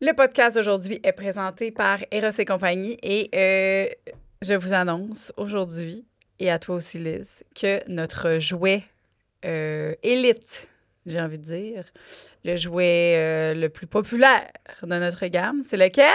Le podcast aujourd'hui est présenté par Eros et compagnie et je vous annonce aujourd'hui, et à toi aussi Liz, que notre jouet élite, j'ai envie de dire, le jouet le plus populaire de notre gamme, c'est lequel?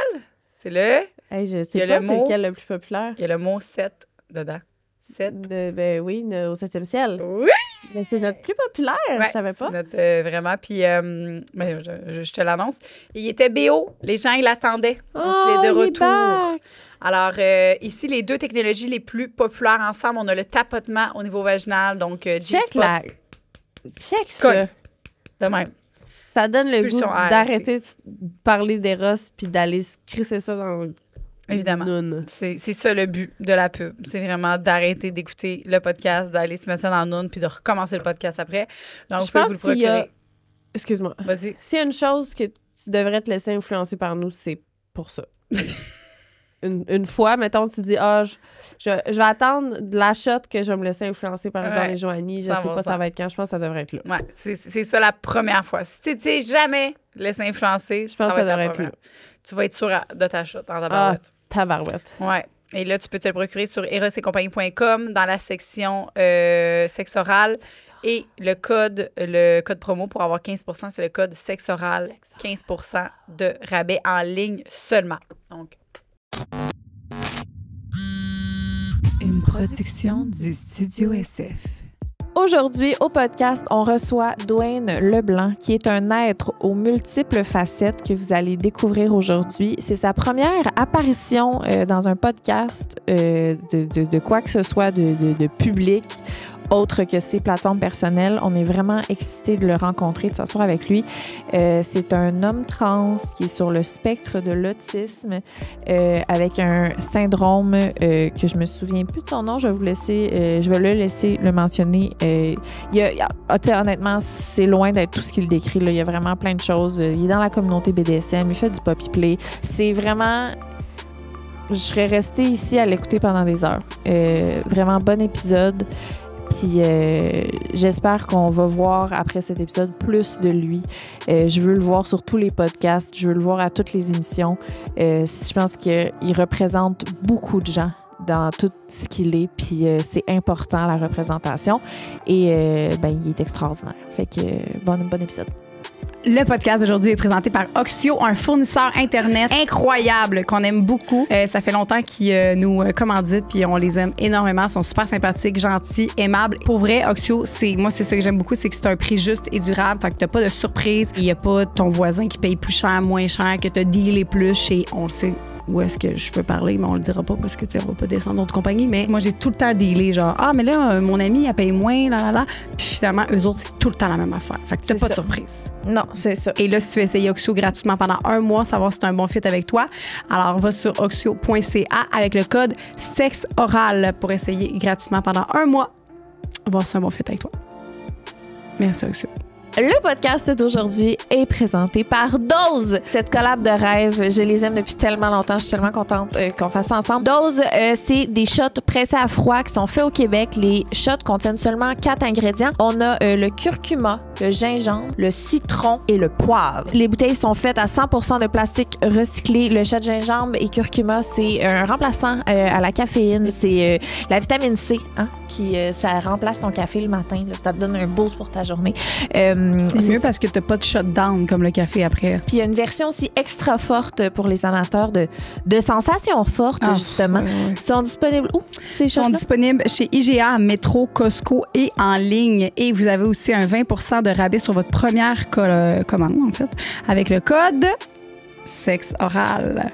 C'est le... Hey, je sais pas c'est lequel le plus populaire. Il y a le mot 7 dedans. 7. Ben oui, au 7e ciel. Oui! Mais c'est notre plus populaire, ouais, je savais pas. Vraiment, puis je te l'annonce. Il était BO, les gens, ils l'attendaient. Donc, il est de retour. Alors, ici, les deux technologies les plus populaires ensemble, on a le tapotement au niveau vaginal, donc Check ça. De même. Ça donne le goût d'arrêter de parler d'Eros puis d'aller crisser ça dans... Évidemment. C'est ça le but de la pub. C'est vraiment d'arrêter d'écouter le podcast, d'aller se mettre ça dans Noun puis de recommencer le podcast après. Donc, je pense vous le procurer. Excuse-moi. Vas-y. S'il y a une chose que tu devrais te laisser influencer par nous, c'est pour ça. une fois, mettons, tu dis, je vais attendre de la shot que je vais me laisser influencer par Jean et Joanie. Je sais pas ça va être quand. Je pense que ça devrait être là. Ouais, c'est ça la première fois. Si tu t'es jamais laissé influencer, je pense que ça devrait être là. Tu vas être sûr de ta shot en tabarouette. Tabarouette. Ouais. Et là, tu peux te le procurer sur erosetcompagnie.com dans la section sexe oral. Et le code promo pour avoir 15 %, c'est le code sexe oral. 15 % de rabais en ligne seulement. Donc, une production du Studio SF. Aujourd'hui, au podcast, on reçoit Dwayne Leblanc, qui est un être aux multiples facettes que vous allez découvrir aujourd'hui. C'est sa première apparition dans un podcast de quoi que ce soit de public, autre que ses plateformes personnelles. On est vraiment excités de le rencontrer, de s'asseoir avec lui. C'est un homme trans qui est sur le spectre de l'autisme avec un syndrome que je me souviens plus de son nom. Je vais le laisser le mentionner. Honnêtement, c'est loin d'être tout ce qu'il décrit. Là. Il y a vraiment plein de choses. Il est dans la communauté BDSM, il fait du poppy play. C'est vraiment... Je serais restée ici à l'écouter pendant des heures. Vraiment bon épisode. Puis j'espère qu'on va voir après cet épisode plus de lui. Je veux le voir sur tous les podcasts. Je veux le voir à toutes les émissions. Je pense qu'il représente beaucoup de gens dans tout ce qu'il est, puis c'est important, la représentation. Et il est extraordinaire. Fait que bon épisode. Le podcast d'aujourd'hui est présenté par Oxio, un fournisseur Internet incroyable qu'on aime beaucoup. Ça fait longtemps qu'ils nous commanditent, puis on les aime énormément. Ils sont super sympathiques, gentils, aimables. Pour vrai, Oxio, c'est ça que j'aime beaucoup, c'est que c'est un prix juste et durable. Fait que t'as pas de surprise. Il y a pas ton voisin qui paye plus cher, moins cher, que t'as dealé plus chez, on le sait où est-ce que je peux parler, mais on le dira pas parce que on va pas descendre d'autres compagnies. Mais moi, j'ai tout le temps dealé, genre, mais là, mon ami, elle paye moins, là. Puis finalement, eux autres, c'est tout le temps la même affaire. Fait que t'as pas de surprise. Non, c'est ça. Et là, si tu veux essayer Oxio gratuitement pendant 1 mois, savoir si c'est un bon fit avec toi, alors va sur oxio.ca avec le code sexe oral pour essayer gratuitement pendant 1 mois, voir si c'est un bon fit avec toi. Merci, Oxio. Le podcast d'aujourd'hui est présenté par Dose. Cette collab de rêve, je les aime depuis tellement longtemps. Je suis tellement contente qu'on fasse ça ensemble. Dose, c'est des shots pressés à froid qui sont faits au Québec. Les shots contiennent seulement 4 ingrédients. On a le curcuma, le gingembre, le citron et le poivre. Les bouteilles sont faites à 100% de plastique recyclé. Le shot de gingembre et curcuma, c'est un remplaçant à la caféine. C'est la vitamine C qui ça remplace ton café le matin. Là, ça te donne un boost pour ta journée. C'est mieux parce que t'as pas de shutdown comme le café après. Puis il y a une version aussi extra forte pour les amateurs de sensations fortes, justement. Ils sont disponibles où, ces shots-là? Ils sont disponibles chez IGA, Métro, Costco et en ligne. Et vous avez aussi un 20 % de rabais sur votre première commande, en fait, avec le code sexe oral.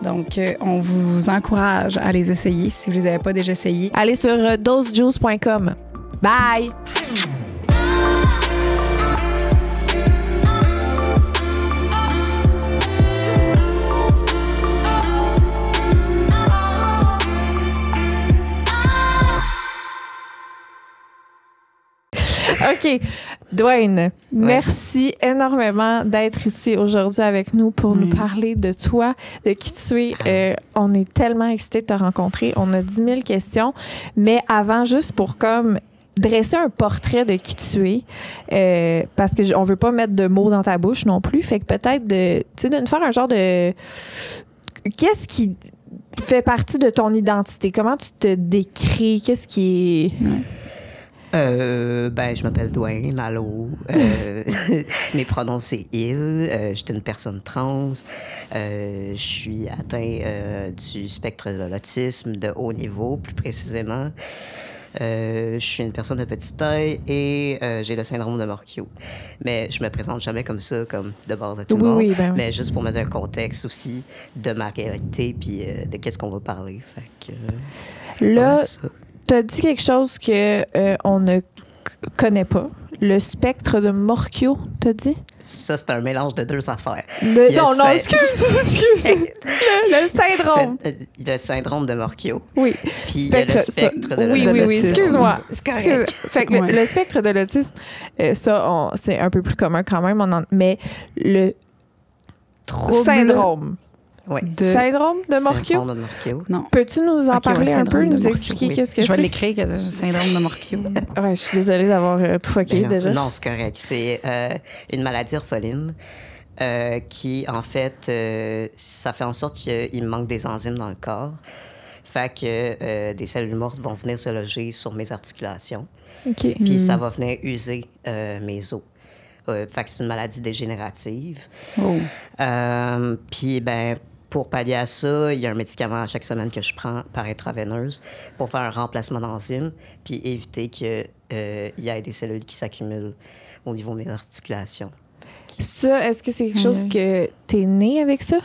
Donc, on vous encourage à les essayer si vous ne les avez pas déjà essayés. Allez sur dosejuice.com. Bye! OK. Dwayne, merci énormément d'être ici aujourd'hui avec nous pour nous parler de toi, de qui tu es. On est tellement excités de te rencontrer. On a 10 000 questions. Mais avant, juste pour comme dresser un portrait de qui tu es, parce que on veut pas mettre de mots dans ta bouche non plus. Fait que peut-être de nous faire un genre de... Qu'est-ce qui fait partie de ton identité? Comment tu te décris? Qu'est-ce qui est... Je m'appelle Dwayne, allô. Mes pronoms, c'est il. Je suis une personne trans. Je suis atteint du spectre de l'autisme de haut niveau, plus précisément. Je suis une personne de petite taille et j'ai le syndrome de Morquio. Mais je me présente jamais comme ça, comme de base à tout le monde. Oui. Mais juste pour mettre un contexte aussi de ma réalité puis de qu'est-ce qu'on va parler. Fait que, Là, ça. t'as dit quelque chose que on ne connaît pas. Le spectre de Morquio, t'as dit? Ça, c'est un mélange de deux affaires. Non, excuse. Le syndrome. Le syndrome de Morquio. Oui. Puis il y a le spectre de Oui, l'autisme. excuse-moi. C'est correct. Fait que le spectre de l'autisme, ça, c'est un peu plus commun quand même. Mais le syndrome. Ouais. Syndrome de Morquio? Syndrome de Morquio. Non. Peux-tu nous en parler un peu, nous expliquer oui. qu'est-ce que Je vais c'est? l'écrire, que le syndrome de Morquio. Ouais, je suis désolée d'avoir tout fucké Non, déjà. Non, c'est correct. C'est une maladie orpheline qui, en fait, ça fait en sorte qu'il me manque des enzymes dans le corps. Fait que des cellules mortes vont venir se loger sur mes articulations. OK. Puis ça va venir user mes os. Fait que c'est une maladie dégénérative. Oh. Puis, pour pallier à ça, il y a un médicament à chaque semaine que je prends par intraveineuse pour faire un remplacement d'enzymes puis éviter qu'il y ait des cellules qui s'accumulent au niveau de mes articulations. Ça, est-ce que c'est quelque chose que t'es né avec ça?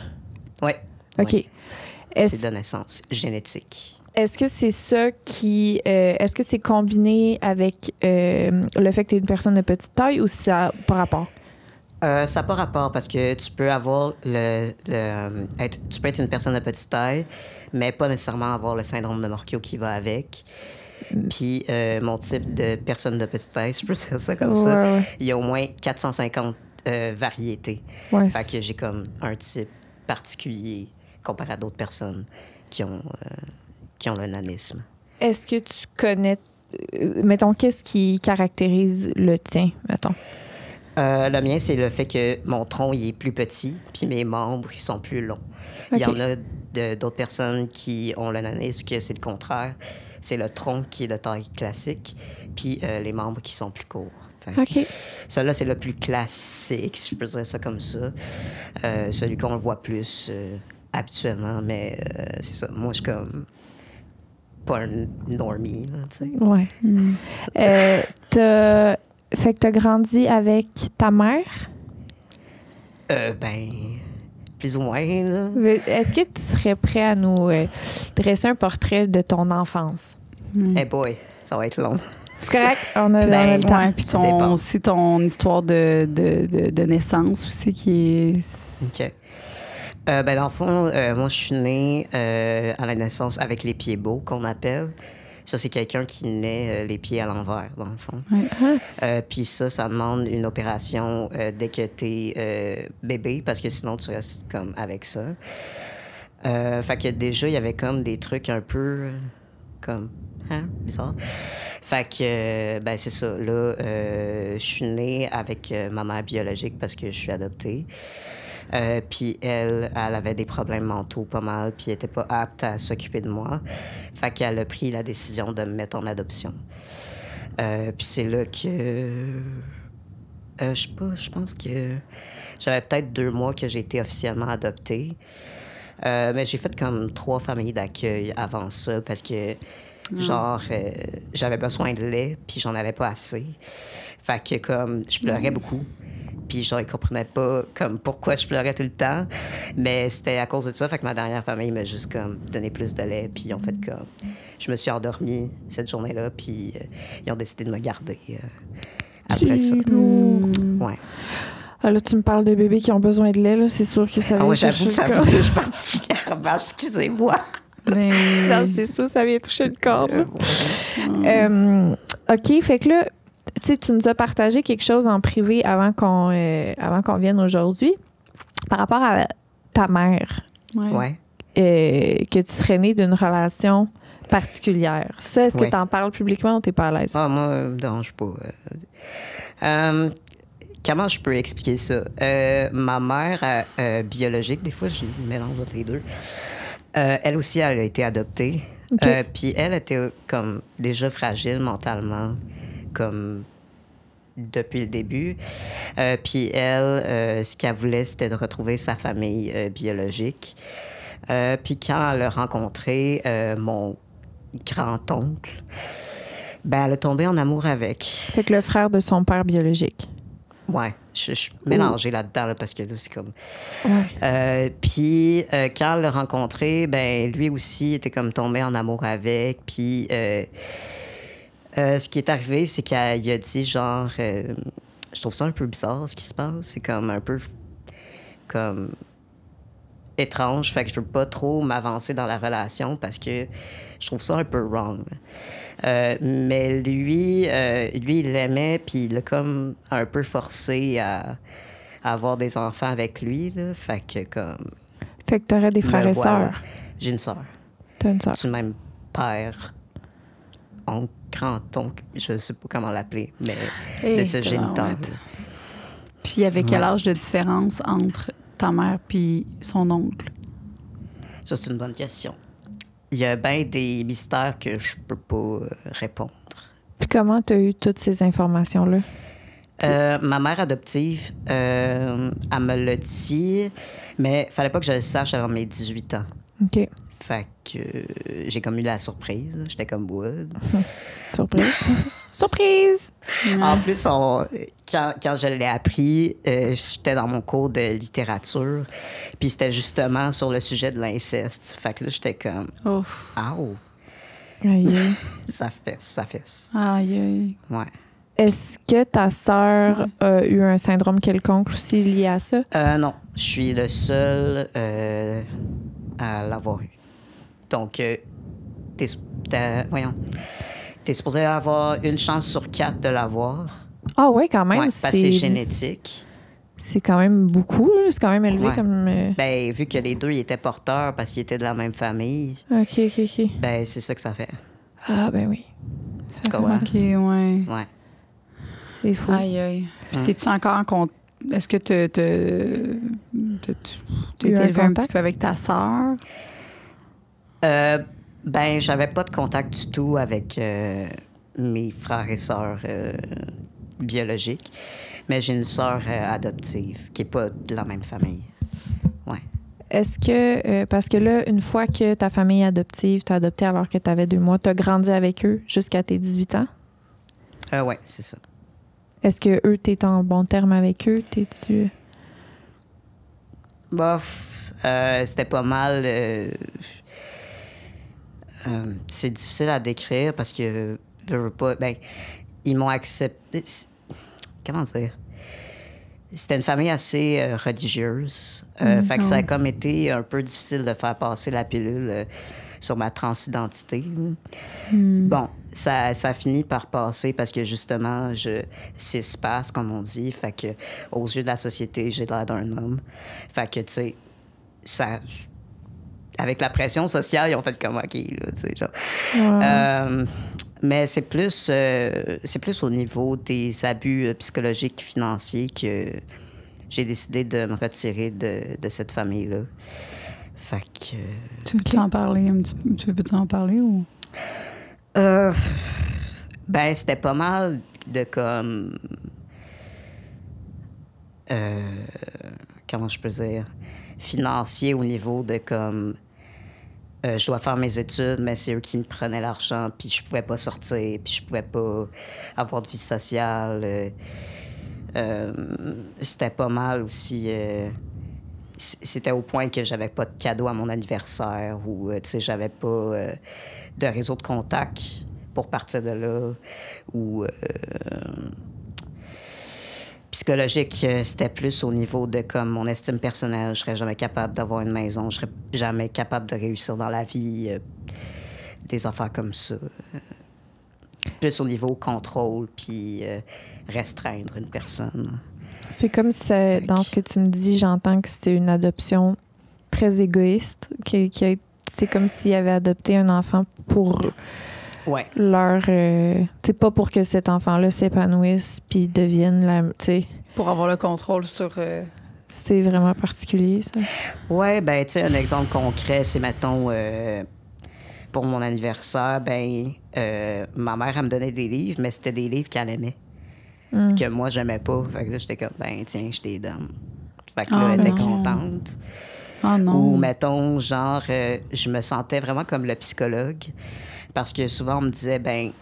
Oui. OK. Oui. Est-ce C'est de naissance, génétique. Est-ce que c'est ça qui... est-ce que c'est combiné avec le fait que tu es une personne de petite taille ou ça n'a pas rapport? Ça n'a pas rapport parce que tu peux avoir tu peux être une personne de petite taille, mais pas nécessairement avoir le syndrome de Morquio qui va avec. Puis mon type de personne de petite taille, je peux dire ça comme ça, Ouais. il y a au moins 450 variétés. Ouais. Fait que j'ai comme un type particulier comparé à d'autres personnes qui ont le nanisme. Est-ce que tu connais... mettons, qu'est-ce qui caractérise le tien, mettons? Le mien, c'est le fait que mon tronc il est plus petit, puis mes membres ils sont plus longs. Il y en a d'autres personnes qui ont le nanisme que c'est le contraire. C'est le tronc qui est de taille classique, puis les membres qui sont plus courts. OK. Celui-là, c'est le plus classique, si je peux dire ça comme ça. Celui qu'on voit plus habituellement, mais c'est ça. Moi, je suis comme pas un normie, là, tu sais. Ouais. Fait que t'as grandi avec ta mère? Plus ou moins, là. Est-ce que tu serais prêt à nous dresser un portrait de ton enfance? Eh boy, ça va être long. C'est correct? On a le temps. Ouais, puis aussi ton histoire de naissance aussi qui est... OK. Dans le fond, moi, je suis née à la naissance avec les pieds beaux, qu'on appelle. Ça, c'est quelqu'un qui naît les pieds à l'envers, dans le fond. Ouais. Puis ça demande une opération dès que t'es bébé, parce que sinon, tu restes comme avec ça. Fait que déjà, il y avait comme des trucs un peu comme... bizarre. Fait que, c'est ça. Là, je suis née avec ma mère biologique parce que je suis adoptée. Puis elle avait des problèmes mentaux pas mal, puis elle était pas apte à s'occuper de moi. Fait qu'elle a pris la décision de me mettre en adoption. Puis c'est là que... je sais pas, je pense que... J'avais peut-être 2 mois que j'ai été officiellement adoptée. Mais j'ai fait comme 3 familles d'accueil avant ça, parce que, j'avais besoin de lait, puis j'en avais pas assez. Fait que, comme, je pleurais beaucoup. Puis je ne comprenais pas comme pourquoi je pleurais tout le temps. Mais c'était à cause de ça. Fait que ma dernière famille m'a juste comme donné plus de lait. Puis ils ont fait comme... Je me suis endormie cette journée-là. Puis ils ont décidé de me garder après ça. Ouais. Ah, là, tu me parles de bébés qui ont besoin de lait. Là, c'est sûr que ça vient Moi, chercher j'avoue que ça le corps. me touche particulièrement. Excusez-moi. Non, c'est ça vient toucher le corps. OK, fait que là... Tu sais, tu nous as partagé quelque chose en privé avant qu'on vienne aujourd'hui par rapport à ta mère. Ouais. Que tu serais née d'une relation particulière. Ça, est-ce que Oui. tu en parles publiquement ou t'es pas à l'aise? Ah, moi, me dérange pas. Comment je peux expliquer ça? Ma mère biologique, des fois, je mélange entre les deux. Elle aussi, elle a été adoptée. OK. Puis elle était comme déjà fragile mentalement, comme depuis le début. Puis elle, ce qu'elle voulait, c'était de retrouver sa famille biologique. Puis quand elle a rencontré mon grand-oncle, ben elle a tombé en amour avec. Fait que le frère de son père biologique. Ouais, je suis mélangée là-dedans là, parce que là, c'est comme... Ouais. Puis quand elle l'a rencontré, ben lui aussi était comme tombé en amour avec. Puis ce qui est arrivé, c'est qu'il a dit genre... je trouve ça un peu bizarre ce qui se passe. C'est comme un peu comme étrange. Fait que je veux pas trop m'avancer dans la relation parce que je trouve ça un peu wrong. Mais lui, il l'aimait, puis il l'a comme un peu forcé à avoir des enfants avec lui. Là. Fait que comme... Fait que t'aurais des frères me et voilà. sœurs. J'ai une sœur. T'as une sœur. Du même père, oncle, grand-oncle, je sais pas comment l'appeler, mais de ce géniteur. Puis il y avait quel Ouais. âge de différence entre ta mère puis son oncle? Ça, c'est une bonne question. Il y a bien des mystères que je peux pas répondre. Puis comment t'as eu toutes ces informations-là? Ma mère adoptive, elle me l'a dit, mais fallait pas que je le sache avant mes 18 ans. OK. Fait que j'ai comme eu la surprise. Là. J'étais comme wood. Surprise. Surprise! En plus, quand je l'ai appris, j'étais dans mon cours de littérature, puis c'était justement sur le sujet de l'inceste. Fait que là, j'étais comme, Ouf. Ow, Aïe, aïe. ça fesse. Aïe, aïe. Ouais. Est-ce que ta sœur a eu un syndrome quelconque aussi lié à ça? Non, je suis le seul à l'avoir eu. Donc, t'es supposé avoir une chance sur 4 de l'avoir. Ah ouais, quand même. Ouais, parce que c'est génétique. C'est quand même beaucoup, là. C'est quand même élevé Ouais. comme... Ben, vu que les deux ils étaient porteurs parce qu'ils étaient de la même famille, OK. ben, c'est ça que ça fait. Ah, ben oui. Tu comprends? OK, ouais. Ouais. C'est fou. Aïe, aïe. Puis t'es-tu encore en compte? Est-ce que t'as Eu été un élevé un contact? petit peu avec ta sœur? Ben, j'avais pas de contact du tout avec mes frères et sœurs biologiques, mais j'ai une sœur adoptive qui est pas de la même famille. Ouais. Est-ce que, parce que là, une fois que ta famille adoptive t'a adopté alors que tu avais 2 mois, tu as grandi avec eux jusqu'à tes 18 ans? Ouais, c'est ça. Est-ce que eux, tu es en bon terme avec eux? T'es-tu... Bof, c'était pas mal. C'est difficile à décrire parce que je veux pas. Ben, ils m'ont accepté. Comment dire? C'était une famille assez religieuse. Fait que ça a comme été un peu difficile de faire passer la pilule sur ma transidentité. Bon, ça a fini par passer parce que justement, je cispasse, comme on dit. Fait que aux yeux de la société, j'ai l'air d'un homme. Fait que, tu sais, ça... Avec la pression sociale, ils ont fait comme OK, là, tu sais, genre. Mais c'est plus au niveau des abus psychologiques, financiers que j'ai décidé de me retirer de cette famille-là. Fait que... Tu veux-tu en parler un petit peu? Tu veux-tu en parler ou? Ben, c'était pas mal de comme... comment je peux dire? Financier au niveau de comme... je dois faire mes études, mais c'est eux qui me prenaient l'argent, puis je pouvais pas sortir, puis je pouvais pas avoir de vie sociale. C'était pas mal aussi... c'était au point que j'avais pas de cadeau à mon anniversaire ou, tu sais, j'avais pas de réseau de contact pour partir de là. Ou... psychologique, c'était plus au niveau de comme mon estime personnelle. Je serais jamais capable d'avoir une maison. Je serais jamais capable de réussir dans la vie. Des affaires comme ça. Plus au niveau contrôle, puis restreindre une personne. C'est comme si, dans ce que tu me dis, j'entends que c'est une adoption très égoïste, qui a c'est comme s'ils avaient adopté un enfant pour Ouais. leur... c'est pas pour que cet enfant-là s'épanouisse puis devienne la... Tu sais, Pour avoir le contrôle sur... c'est vraiment particulier, ça. Ouais, ben, tu sais, un exemple concret, c'est, mettons, pour mon anniversaire, ma mère, elle me donnait des livres, mais c'était des livres qu'elle aimait, que moi, j'aimais pas. Fait que là, j'étais comme, ben, tiens, je t'ai donne. Fait que là, elle était contente. Oh non. Ou, mettons, genre, je me sentais vraiment comme le psychologue, parce que souvent, on me disait, ben,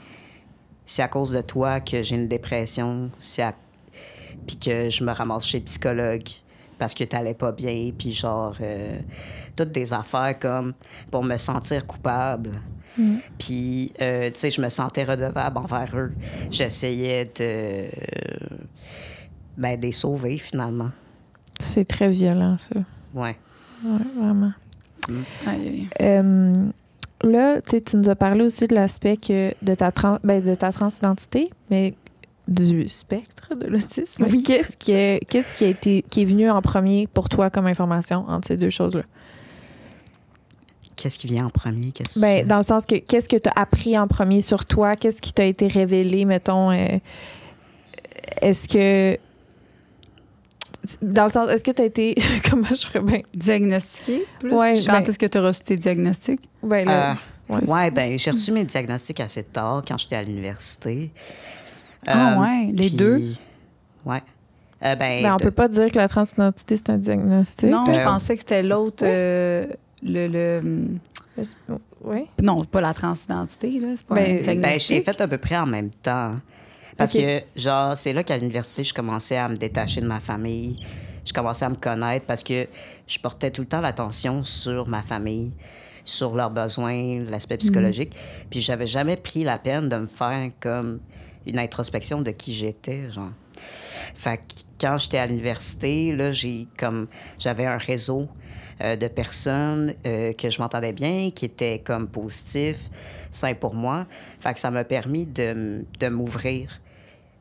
c'est à cause de toi que j'ai une dépression, puis que je me ramasse chez le psychologue parce que t'allais pas bien, puis genre, toutes des affaires comme pour me sentir coupable. Puis, tu sais, je me sentais redevable envers eux. J'essayais de les sauver, finalement. C'est très violent, ça. Ouais. Ouais, vraiment. Aïe, aïe. Là, tu sais, tu nous as parlé aussi de l'aspect de ta transidentité, mais du spectre de l'autisme. Oui. Qu'est-ce qui est venu en premier pour toi comme information entre ces deux choses-là? Qu'est-ce qui vient en premier? Dans le sens que qu'est-ce que tu as appris en premier sur toi? Qu'est-ce qui t'a été révélé, mettons? Est-ce que... Dans le sens, est-ce que tu as été... Comment je ferais bien? Diagnostiqué, plus? Ouais, Quand est-ce que tu as reçu tes diagnostics? Ouais, là, J'ai reçu mes diagnostics assez tard, quand j'étais à l'université. Les deux? Ouais. on peut pas dire que la transidentité, c'est un diagnostic. Non, je pensais que c'était l'autre... Oui. Non, pas la transidentité, là. C'est pas un diagnostic. J'ai fait à peu près en même temps. Parce que, genre, c'est là qu'à l'université, je commençais à me détacher de ma famille. Je commençais à me connaître parce que je portais tout le temps l'attention sur ma famille, sur leurs besoins, l'aspect psychologique. Puis j'avais jamais pris la peine de me faire comme une introspection de qui j'étais, genre. Fait que quand j'étais à l'université, là, j'avais un réseau de personnes que je m'entendais bien, qui étaient comme positifs, sains pour moi. Fait que ça m'a permis de m'ouvrir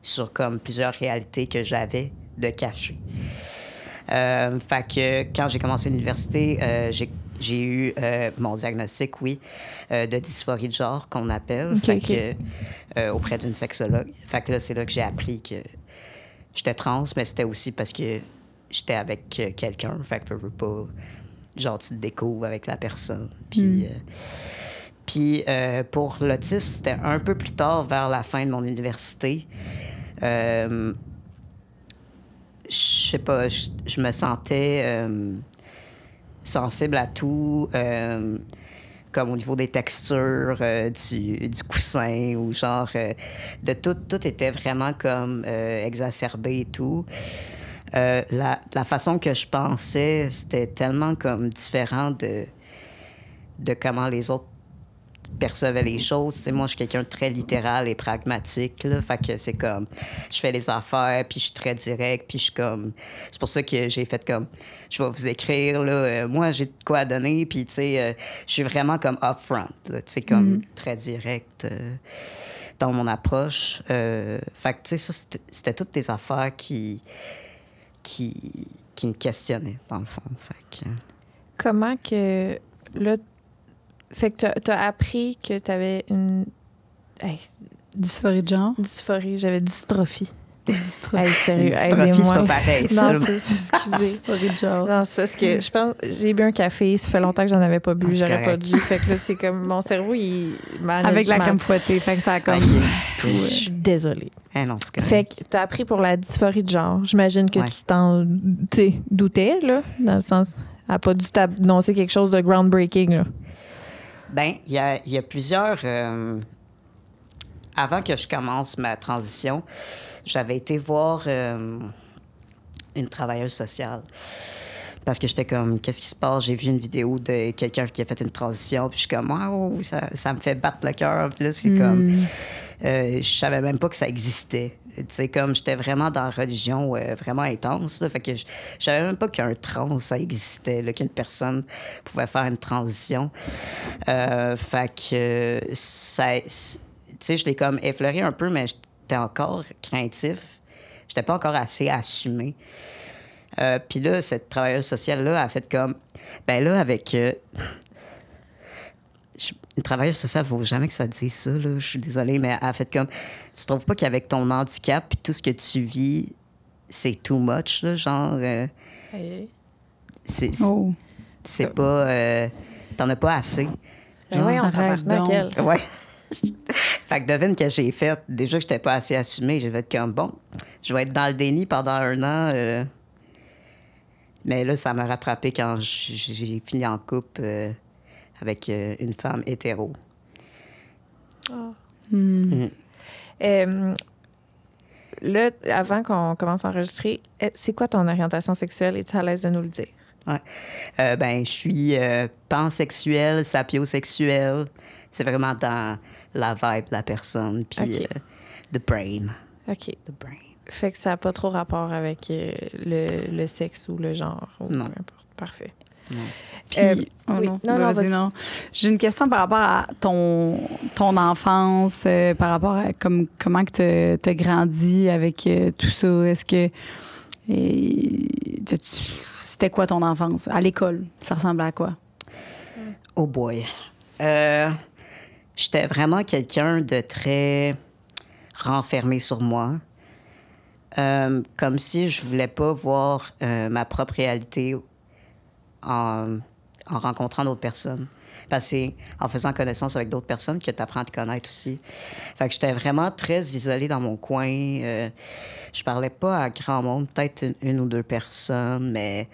sur comme plusieurs réalités que j'avais de cacher. Fait que quand j'ai commencé l'université, j'ai eu mon diagnostic, de dysphorie de genre, qu'on appelle, auprès d'une sexologue. Fait que là, c'est là que j'ai appris que j'étais trans, mais c'était aussi parce que j'étais avec quelqu'un. Fait que je veux pas... Genre, tu te découvres avec la personne. Puis, pour l'autisme, c'était un peu plus tard, vers la fin de mon université. Je sais pas, je me sentais sensible à tout, comme au niveau des textures du coussin, ou genre de tout. Tout était vraiment comme exacerbé et tout. La façon que je pensais, c'était tellement comme différent de comment les autres percevaient les choses. T'sais, moi, je suis quelqu'un de très littéral et pragmatique, là. Fait que c'est comme, je fais les affaires, puis je suis très direct, puis je suis comme... C'est pour ça que j'ai fait comme, je vais vous écrire, là, moi, j'ai de quoi à donner, puis tu sais, je suis vraiment comme upfront, tu sais, comme très direct dans mon approche. Fait que, tu sais, ça, c'était toutes des affaires qui me questionnaient, dans le fond. Fait que... Comment que... Là, fait que t'as appris que t'avais une... Dysphorie de genre? Dysphorie, j'avais dystrophie. Sérieux, dystrophie, c'est pas pareil, ça. Non, excusez. Dysphorie de genre. Non, c'est parce que je pense... J'ai bu un café, ça fait longtemps que j'en avais pas bu, j'aurais pas dû. Fait que là, c'est comme... Mon cerveau, il manage Avec la mal. crème fouettée, fait que ça a comme... Je suis désolée. Non, c'est correct. Fait que t'as appris pour la dysphorie de genre. J'imagine que tu t'en doutais, là, dans le sens... Elle n'a pas dû t'annoncer quelque chose de groundbreaking, là. Ben, il y a plusieurs... Avant que je commence ma transition, j'avais été voir une travailleuse sociale. Parce que j'étais comme, qu'est-ce qui se passe? J'ai vu une vidéo de quelqu'un qui a fait une transition, puis je suis comme, wow, ça me fait battre le cœur. Puis là, c'est comme... je savais même pas que ça existait. Tu sais, comme j'étais vraiment dans la religion vraiment intense, là, fait que je savais même pas qu'un trans, ça existait, là, qu'une personne pouvait faire une transition. Fait que ça... Tu sais, je l'ai comme effleuré un peu, mais j'étais encore craintif. J'étais pas encore assez assumé. Puis là, cette travailleuse sociale-là a fait comme... Ben là, avec une travailleuse sociale, il ne faut jamais que ça dise ça, là. Je suis désolée, mais elle a fait comme... Tu trouves pas qu'avec ton handicap puis tout ce que tu vis, c'est too much, là, genre... c'est Oh. c'est pas... T'en as pas assez. Ben oui, on arrête tabarnak, donc. elle. Ouais. Fait que devine que j'ai fait. Déjà que j'étais pas assez assumée, j'ai fait comme bon, je vais être dans le déni pendant 1 an. Mais là, ça m'a rattrapé quand j'ai fini en couple avec une femme hétéro. Là, avant qu'on commence à enregistrer, c'est quoi ton orientation sexuelle? Es-tu à l'aise de nous le dire? Ouais. Ben, je suis pansexuelle, sapiosexuelle. C'est vraiment dans la vibe de la personne. Puis, OK. the brain. OK. The brain. Fait que ça n'a pas trop rapport avec le sexe ou le genre. Ou Non. peu importe. Parfait. Puis, oh oui. non, Non, non, vas-y, vas-y. non. J'ai une question par rapport à ton enfance, par rapport à comment que t'as grandi avec tout ça. Est-ce que c'était quoi ton enfance à l'école? Ça ressemblait à quoi? Oh boy. J'étais vraiment quelqu'un de très renfermé sur moi. Comme si je voulais pas voir ma propre réalité en rencontrant d'autres personnes. Parce que c'est en faisant connaissance avec d'autres personnes que tu apprends à te connaître aussi. Fait que j'étais vraiment très isolée dans mon coin. Je parlais pas à grand monde, peut-être une ou deux personnes, mais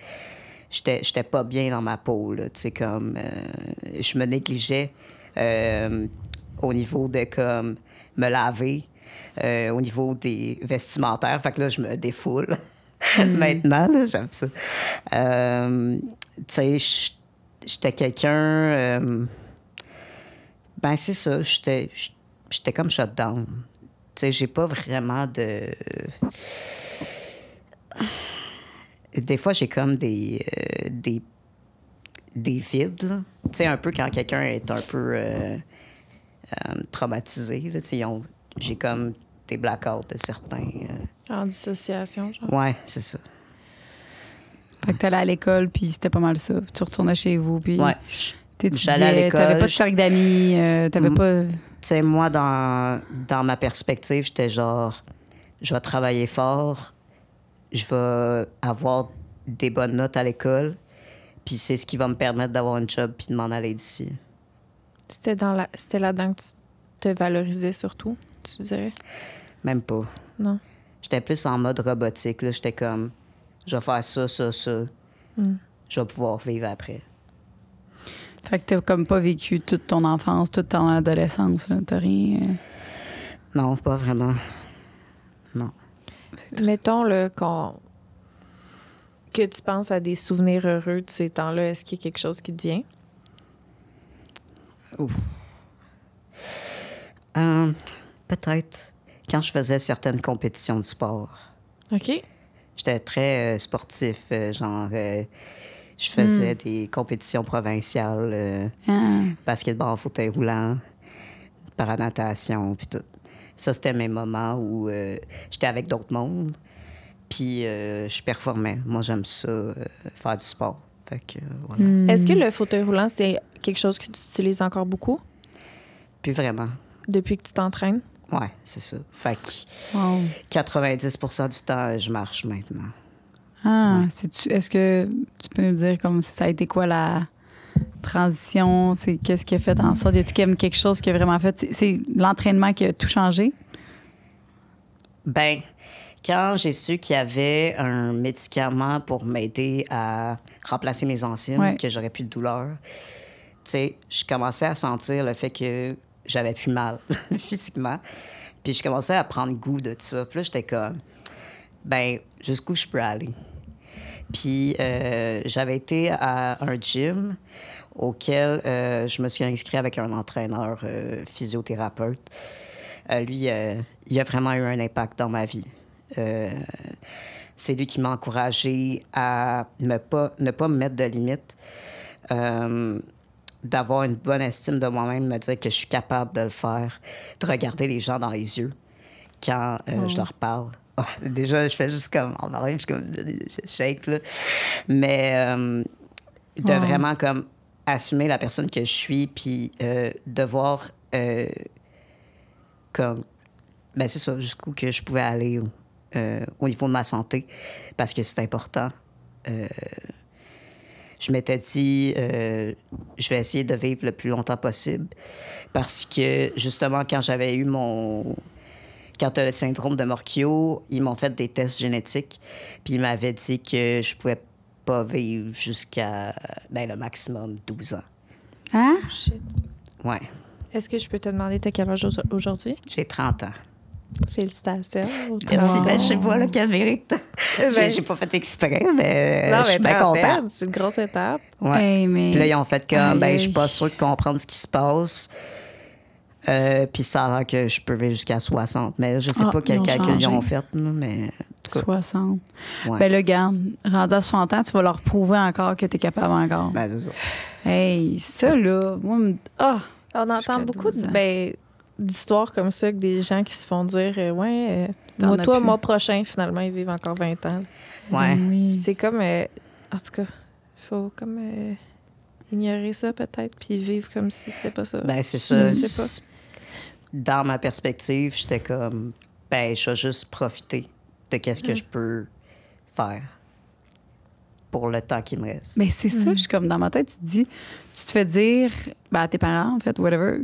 j'étais pas bien dans ma peau, là. Tu sais, comme... je me négligeais au niveau de, comme, me laver, au niveau des vestimentaires. Fait que là, je me défoule. Maintenant, là, j'aime ça. Tu sais, j'étais quelqu'un... ben, c'est ça. J'étais comme shutdown. Tu sais, j'ai pas vraiment de... Des fois, j'ai comme des vides, là. Tu sais, un peu quand quelqu'un est un peu traumatisé, là. Tu sais, j'ai comme des blackouts de certains... En dissociation, genre? Ouais, c'est ça. Fait que t'allais à l'école, puis c'était pas mal ça. Tu retournais chez vous, puis Ouais. J'allais à t'étudiais, l'école. t'avais pas de cercle d'amis, t'avais pas... Tu sais, moi, dans ma perspective, j'étais genre, je vais travailler fort, je vais avoir des bonnes notes à l'école, puis c'est ce qui va me permettre d'avoir un job puis de m'en aller d'ici. C'était là-dedans que tu te valorisais surtout, tu dirais? Même pas. Non. J'étais plus en mode robotique, là. J'étais comme, je vais faire ça, ça, ça. Je vais pouvoir vivre après. Fait que t'as comme pas vécu toute ton enfance, toute ton adolescence, là. T'as rien... Non, pas vraiment. Non. Mettons là, que tu penses à des souvenirs heureux de ces temps-là, est-ce qu'il y a quelque chose qui te vient? Peut-être quand je faisais certaines compétitions de sport. OK. J'étais très sportif, je faisais des compétitions provinciales, basketball, fauteuil roulant, paranatation, puis tout. Ça, c'était mes moments où j'étais avec d'autres mondes, puis je performais. Moi, j'aime ça, faire du sport. Fait que, voilà. Est-ce que le fauteuil roulant, c'est quelque chose que tu utilises encore beaucoup Puis vraiment, depuis que tu t'entraînes? ouais, c'est ça. Fait que Wow. 90% du temps, je marche maintenant. Ah, est-ce que tu peux nous dire comme ça a été quoi la transition? C'est qu'est-ce qui a fait en sorte? Y a-tu quelque chose qui a vraiment fait? C'est l'entraînement qui a tout changé? Ben, quand j'ai su qu'il y avait un médicament pour m'aider à remplacer mes anciennes, Ouais. que j'aurais plus de douleur, tu sais, je commençais à sentir le fait que j'avais plus mal physiquement. Puis je commençais à prendre goût de ça. Puis là, j'étais comme, ben, jusqu'où je peux aller? Puis j'avais été à un gym auquel je me suis inscrit avec un entraîneur physiothérapeute. Lui, il a vraiment eu un impact dans ma vie. C'est lui qui m'a encouragée à ne pas me mettre de limites, d'avoir une bonne estime de moi-même, de me dire que je suis capable de le faire, de regarder les gens dans les yeux quand je leur parle. Oh, déjà, je fais juste comme en parler, je shake, là. Mais de vraiment comme assumer la personne que je suis, puis devoir comme... Ben c'est ça, jusqu'où que je pouvais aller au niveau de ma santé, parce que c'est important. Je m'étais dit, je vais essayer de vivre le plus longtemps possible, parce que, justement, quand j'avais eu Quand tu as le syndrome de Morquio, ils m'ont fait des tests génétiques, puis ils m'avaient dit que je pouvais pas vivre jusqu'à, le maximum 12 ans. Hein? Shit. Ouais. Est-ce que je peux te demander t'as quel âge aujourd'hui? J'ai 30 ans. Félicitations. Merci. Wow. Ben, je sais pas, là, quelle vérité. J'ai pas fait exprès, mais je suis bien contente. C'est une grosse étape. Ouais. Hey, mais... Puis là, ils ont fait comme, Aïe, je suis pas aïe. sûre de comprendre ce qui se passe. Puis ça a l'air que je peux vivre jusqu'à 60. Mais je sais Ah, pas quel ils ont calcul ils changé. ont fait, là, mais en tout cas, 60. ouais. Ben là, garde, rendu à 60 ans, tu vas leur prouver encore que t'es capable encore. Ben, c'est ça. Hey, ça, là, moi, On entend Jusqu'à beaucoup 12 ans. d'histoires comme ça, que des gens qui se font dire T'en moi, as toi, plus. mois prochain, finalement, ils vivent encore 20 ans. Ouais. ben oui. C'est comme. En tout cas, il faut comme ignorer ça peut-être, puis vivre comme si c'était pas ça. Ben, c'est ça. Je sais pas. Dans ma perspective, j'étais comme, je vais juste profiter de qu'est-ce que je peux faire pour le temps qui me reste. Mais c'est ça, je suis comme dans ma tête, tu te fais dire, à tes parents, en fait, whatever,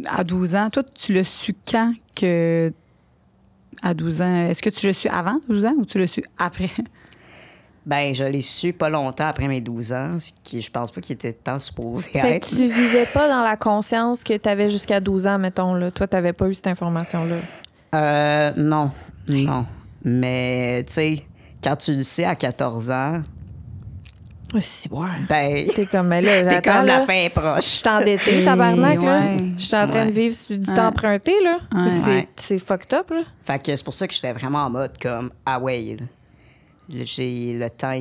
à 12 ans, toi, tu l'as su quand que. À 12 ans, est-ce que tu l'as su avant 12 ans ou tu l'as su après? Ben, je l'ai su pas longtemps après mes 12 ans, ce qui, je pense pas qu'il était tant supposé Fait que être. tu vivais pas dans la conscience que tu avais jusqu'à 12 ans, mettons. Là. Toi, tu n'avais pas eu cette information-là. Non. Mais, tu sais, quand tu le sais à 14 ans, Si, ouais. ben, T'es comme, mais là, t'es j'attends, comme là. la fin est Je proche. suis endettée, tabarnak, là. Ouais. Je suis en train de Ouais. vivre sur du Ouais. temps emprunté, là. Ouais. Ouais. C'est fucked up, là. Fait que c'est pour ça que j'étais vraiment en mode comme, ah ouais, là. J'ai le temps,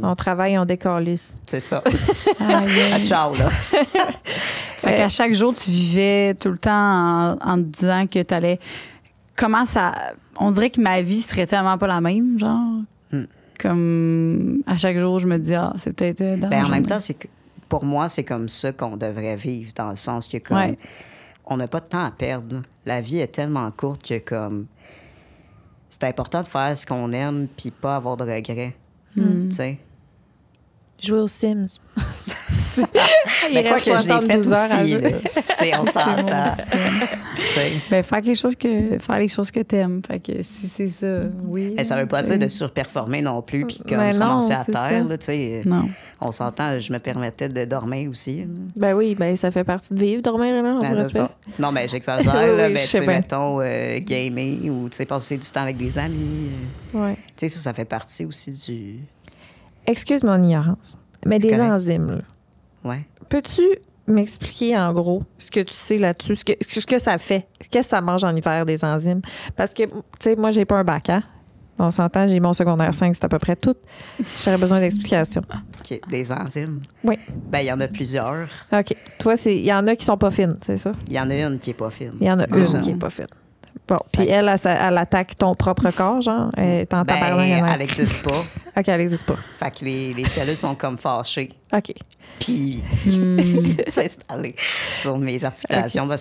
On travaille, on décalisse. c'est ça. Aïe, Ah, aïe. ciao, là. Fait qu'à chaque jour, tu vivais tout le temps en te disant que t'allais. Comment ça. On dirait que ma vie serait tellement pas la même, genre. Comme à chaque jour, je me dis, c'est peut-être. dans la Ben, en même journée. temps, pour moi, c'est comme ça qu'on devrait vivre, dans le sens que, comme, Ouais. on n'a pas de temps à perdre. La vie est tellement courte que, comme, c'est important de faire ce qu'on aime puis pas avoir de regrets. Tu sais? Jouer aux Sims. Il Mais quoi reste que je l'ai fait 72 heures à aussi, jouer. là. On s'entend. Tu sais? Ben, faire les choses que t'aimes. Fait que si c'est ça, oui. Et ça veut pas tu sais. dire de surperformer non plus puis comme Mais se non, ramasser à c'est terre, ça. là, tu sais. Non. On s'entend, je me permettais de dormir aussi. Là. Ben oui, ben ça fait partie de vivre, dormir, là. On Ben, pourrait c'est se faire. ça. Non, mais j'exagère, Oui, là, oui, mais je tu sais sais, bien. mettons, gamer ou, tu sais, passer du temps avec des amis. Ouais. Tu sais, ça fait partie aussi du... Excuse mon ignorance, mais C'est les correct. enzymes, là. Ouais. Peux-tu m'expliquer en gros ce que tu sais là-dessus, ce que ça fait? Qu'est-ce que ça mange en hiver, des enzymes? Parce que, tu sais, moi, j'ai pas un bac, hein? On s'entend, j'ai mon secondaire 5, c'est à peu près tout. J'aurais besoin d'explications. OK. Des enzymes. Oui. Ben, il y en a plusieurs. OK. Toi, il y en a qui sont pas fines, c'est ça? Il y en a une qui est pas fine. Il y en a Ah, une qui est pas fine. Bon, puis Fait- elle attaque ton propre corps, genre? Elle est en tabarnak. Ben, elle- elle n'existe pas. OK, elle n'existe pas. Fait que les cellules sont comme fâchées. OK. Puis, s'installer sur mes articulations, ben,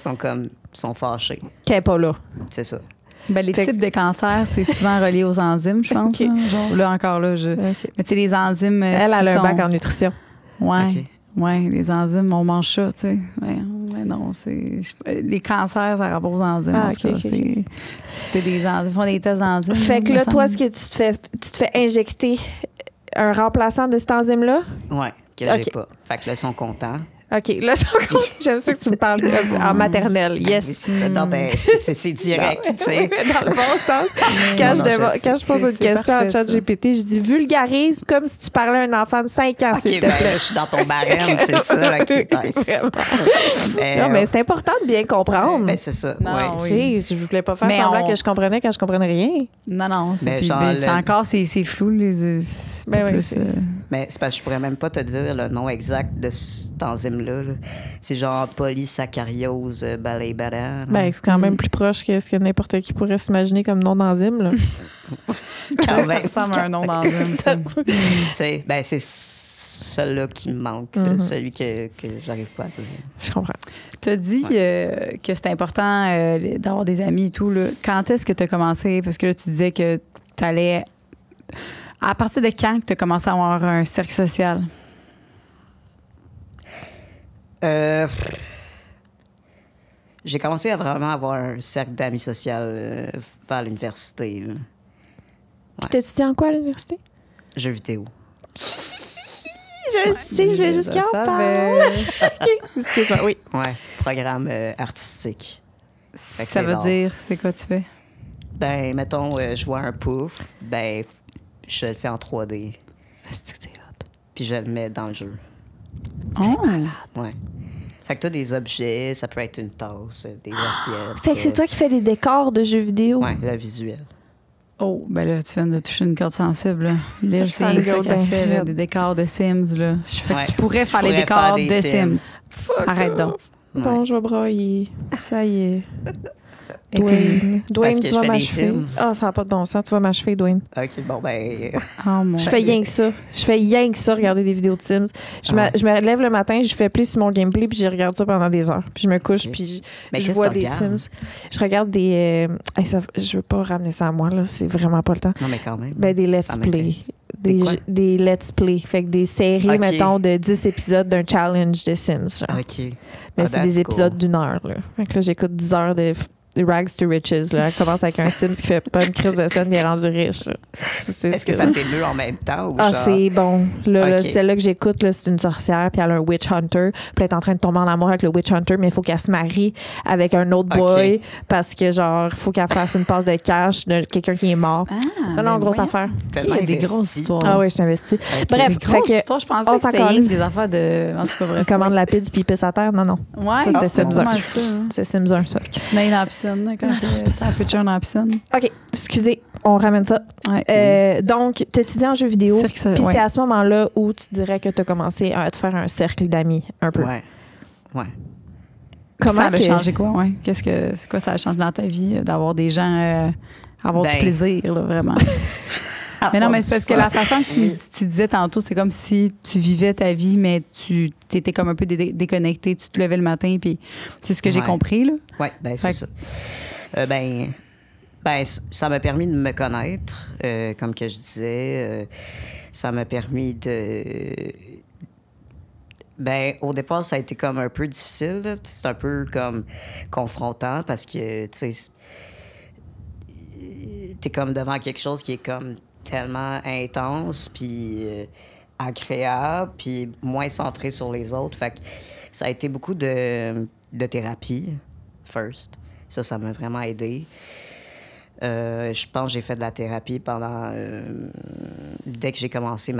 sont fâchées. Qu'elle n'est pas là. C'est ça. Ben, les Fait que- types de cancers, c'est souvent relié aux enzymes, je pense. OK. Là, genre, là encore, là, OK. Mais tu sais, les enzymes. Elle a un bac en nutrition. Ouais. OK. Ouais, les enzymes, on mange ça, tu sais. Ouais, non, c'est. Les cancers, ça rapporte aux enzymes. Ah, en tout OK, cas, OK, c'est. C'était des enzymes. Ils font des tests d'enzymes. Fait que me là, toi, semble. ce que tu te fais injecter un remplaçant de cette enzyme-là? Ouais, que OK. j'ai pas. Fait que là, ils sont contents. OK. Là, j'aime ça que tu me parles en maternelle. Yes. Non, ben, c'est direct, tu sais. Dans le bon sens. Quand je pose C'est une question à parfait, ça. ChatGPT, je dis vulgarise comme si tu parlais à un enfant de 5 ans, s'il OK, te ben, plaît. je suis dans ton barème, c'est ça, là, qui est nice. Vraiment. Mais, Non, mais c'est important de bien comprendre. ben, c'est ça, Non, ouais. oui. Tu sais, je voulais pas faire Mais semblant on- que je comprenais quand je comprenais rien. Non, c'est Mais puis, genre, ben, c'est le- encore, c'est flou. C'est Ben pas oui, plus, c'est- Mais c'est parce que je pourrais même pas te dire le nom exact de cette enzyme-là. là. C'est genre polysaccariose balébara. Ben, c'est quand même plus proche que ce que n'importe qui pourrait s'imaginer comme nom d'enzyme. Là. quand ça même. ressemble à un nom d'enzyme. ça. Tu sais, ben, c'est celui-là qui me manque, là, celui que j'arrive pas à dire. Je comprends. Tu as dit que c'était important d'avoir des amis et tout. Là. Quand est-ce que tu as commencé? Parce que là, tu disais que tu allais... À partir de quand tu as commencé à avoir un cercle social? J'ai commencé à vraiment avoir un cercle d'amis social vers l'université. Là. Puis t'étudies en quoi à l'université? Jeux vidéo. Je le sais, je vais jusqu'à en parler. OK. Excuse-moi, oui. Ouais, programme artistique. Fait que Ça c'est veut rare. dire, c'est quoi tu fais? Ben, mettons, je vois un pouf, ben, je le fais en 3D. C'est hot. Puis je le mets dans le jeu. Oh! Ouais. Fait que t'as des objets, ça peut être une tasse, des assiettes. Fait que c'est toi qui fais les décors de jeux vidéo. Ouais, le visuel. Oh, ben là, tu viens de toucher une corde sensible. Là. Là, Je fais un c'est ça gros qu'elle fait, là, raide. des décors de Sims. Là. Je fais Ouais. que tu pourrais faire Je les pourrais décors faire des de Sims. Sims. Arrête donc. Bon, je vais brailler. Ça y est. Et Dwayne, Parce que tu je vas fais des m'achever. Sims. Ah, ça n'a pas de bon sens. Tu vas m'achever, Dwayne. OK, bon, ben... Oh mon Je fais rien que ça. Je fais rien que ça, regarder des vidéos de Sims. Je me lève le matin, je fais plus sur mon gameplay, puis je regarde ça pendant des heures. Puis je me couche, Ok. puis Mais je qu'est-ce vois que des tu regardes? Sims. Je regarde des... je veux pas ramener ça à moi, là. C'est vraiment pas le temps. Non, mais quand même. Ben, des let's Ça play. m'intéresse. Des quoi? Des let's play. Fait que des séries, Ok. mettons, de 10 épisodes d'un challenge de Sims. Genre. OK. Mais Ah, c'est des that's épisodes cool. d'une heure, là. Fait que là, j'écoute 10 heures de Rags to Riches, là. Elle commence avec un Sims qui fait pas une crise de scène qui est rendu riche. Est-ce que ça t'émeut en même temps ou Ah, genre... c'est bon. Là, Ok. celle-là que j'écoute, là, c'est une sorcière, puis elle a un witch hunter. Puis elle est en train de tomber en amour avec le witch hunter, mais il faut qu'elle se marie avec un autre Ok. boy parce que, genre, il faut qu'elle fasse une passe de cash de quelqu'un qui est mort. Ah, non, ben grosse voyons. affaire. Tellement Il y a des investi. grosses histoires. Ah oui, je t'investis. Ok. Bref, Des fait grosses que histoires, je pensais on que s'en c'était rien calisse. que des affaires de... En tout cas, bref. Commande la pile du pipis à terre. Non, non. Ouais, Ça, c'était c'est Sims 1. pas mal ça, hein. C'est Sims 1, ça. Qui se naît dans la piscine. là, Quand t'es un pitcher dans la piscine. OK, excusez, on ramène ça. Ouais. Donc, tu étudies en jeux vidéo. Cirque, ça, Puis ouais. c'est à ce moment-là où tu dirais que tu as commencé à te faire un cercle d'amis, un peu. Ouais. Ouais. Comment ça a que- changé quoi, ouais? C'est quoi ça a changé dans ta vie d'avoir des gens, avoir du Ben. plaisir, là, vraiment? Mais non, mais c'est parce que la façon que tu disais tantôt, c'est comme si tu vivais ta vie, mais tu étais comme un peu déconnecté. Tu te levais le matin, puis c'est ce que j'ai Ouais. compris, là. Ouais, ben c'est Fait ça. Ça m'a permis de me connaître, comme que je disais. Ça m'a permis de... Ben, au départ, ça a été comme un peu difficile. Là. C'est un peu comme confrontant parce que, tu sais, t'es comme devant quelque chose qui est comme tellement intense, puis agréable, puis moins centré sur les autres. Fait que ça a été beaucoup de thérapie, first. Ça m'a vraiment aidé. Je pense que j'ai fait de la thérapie pendant... dès que j'ai commencé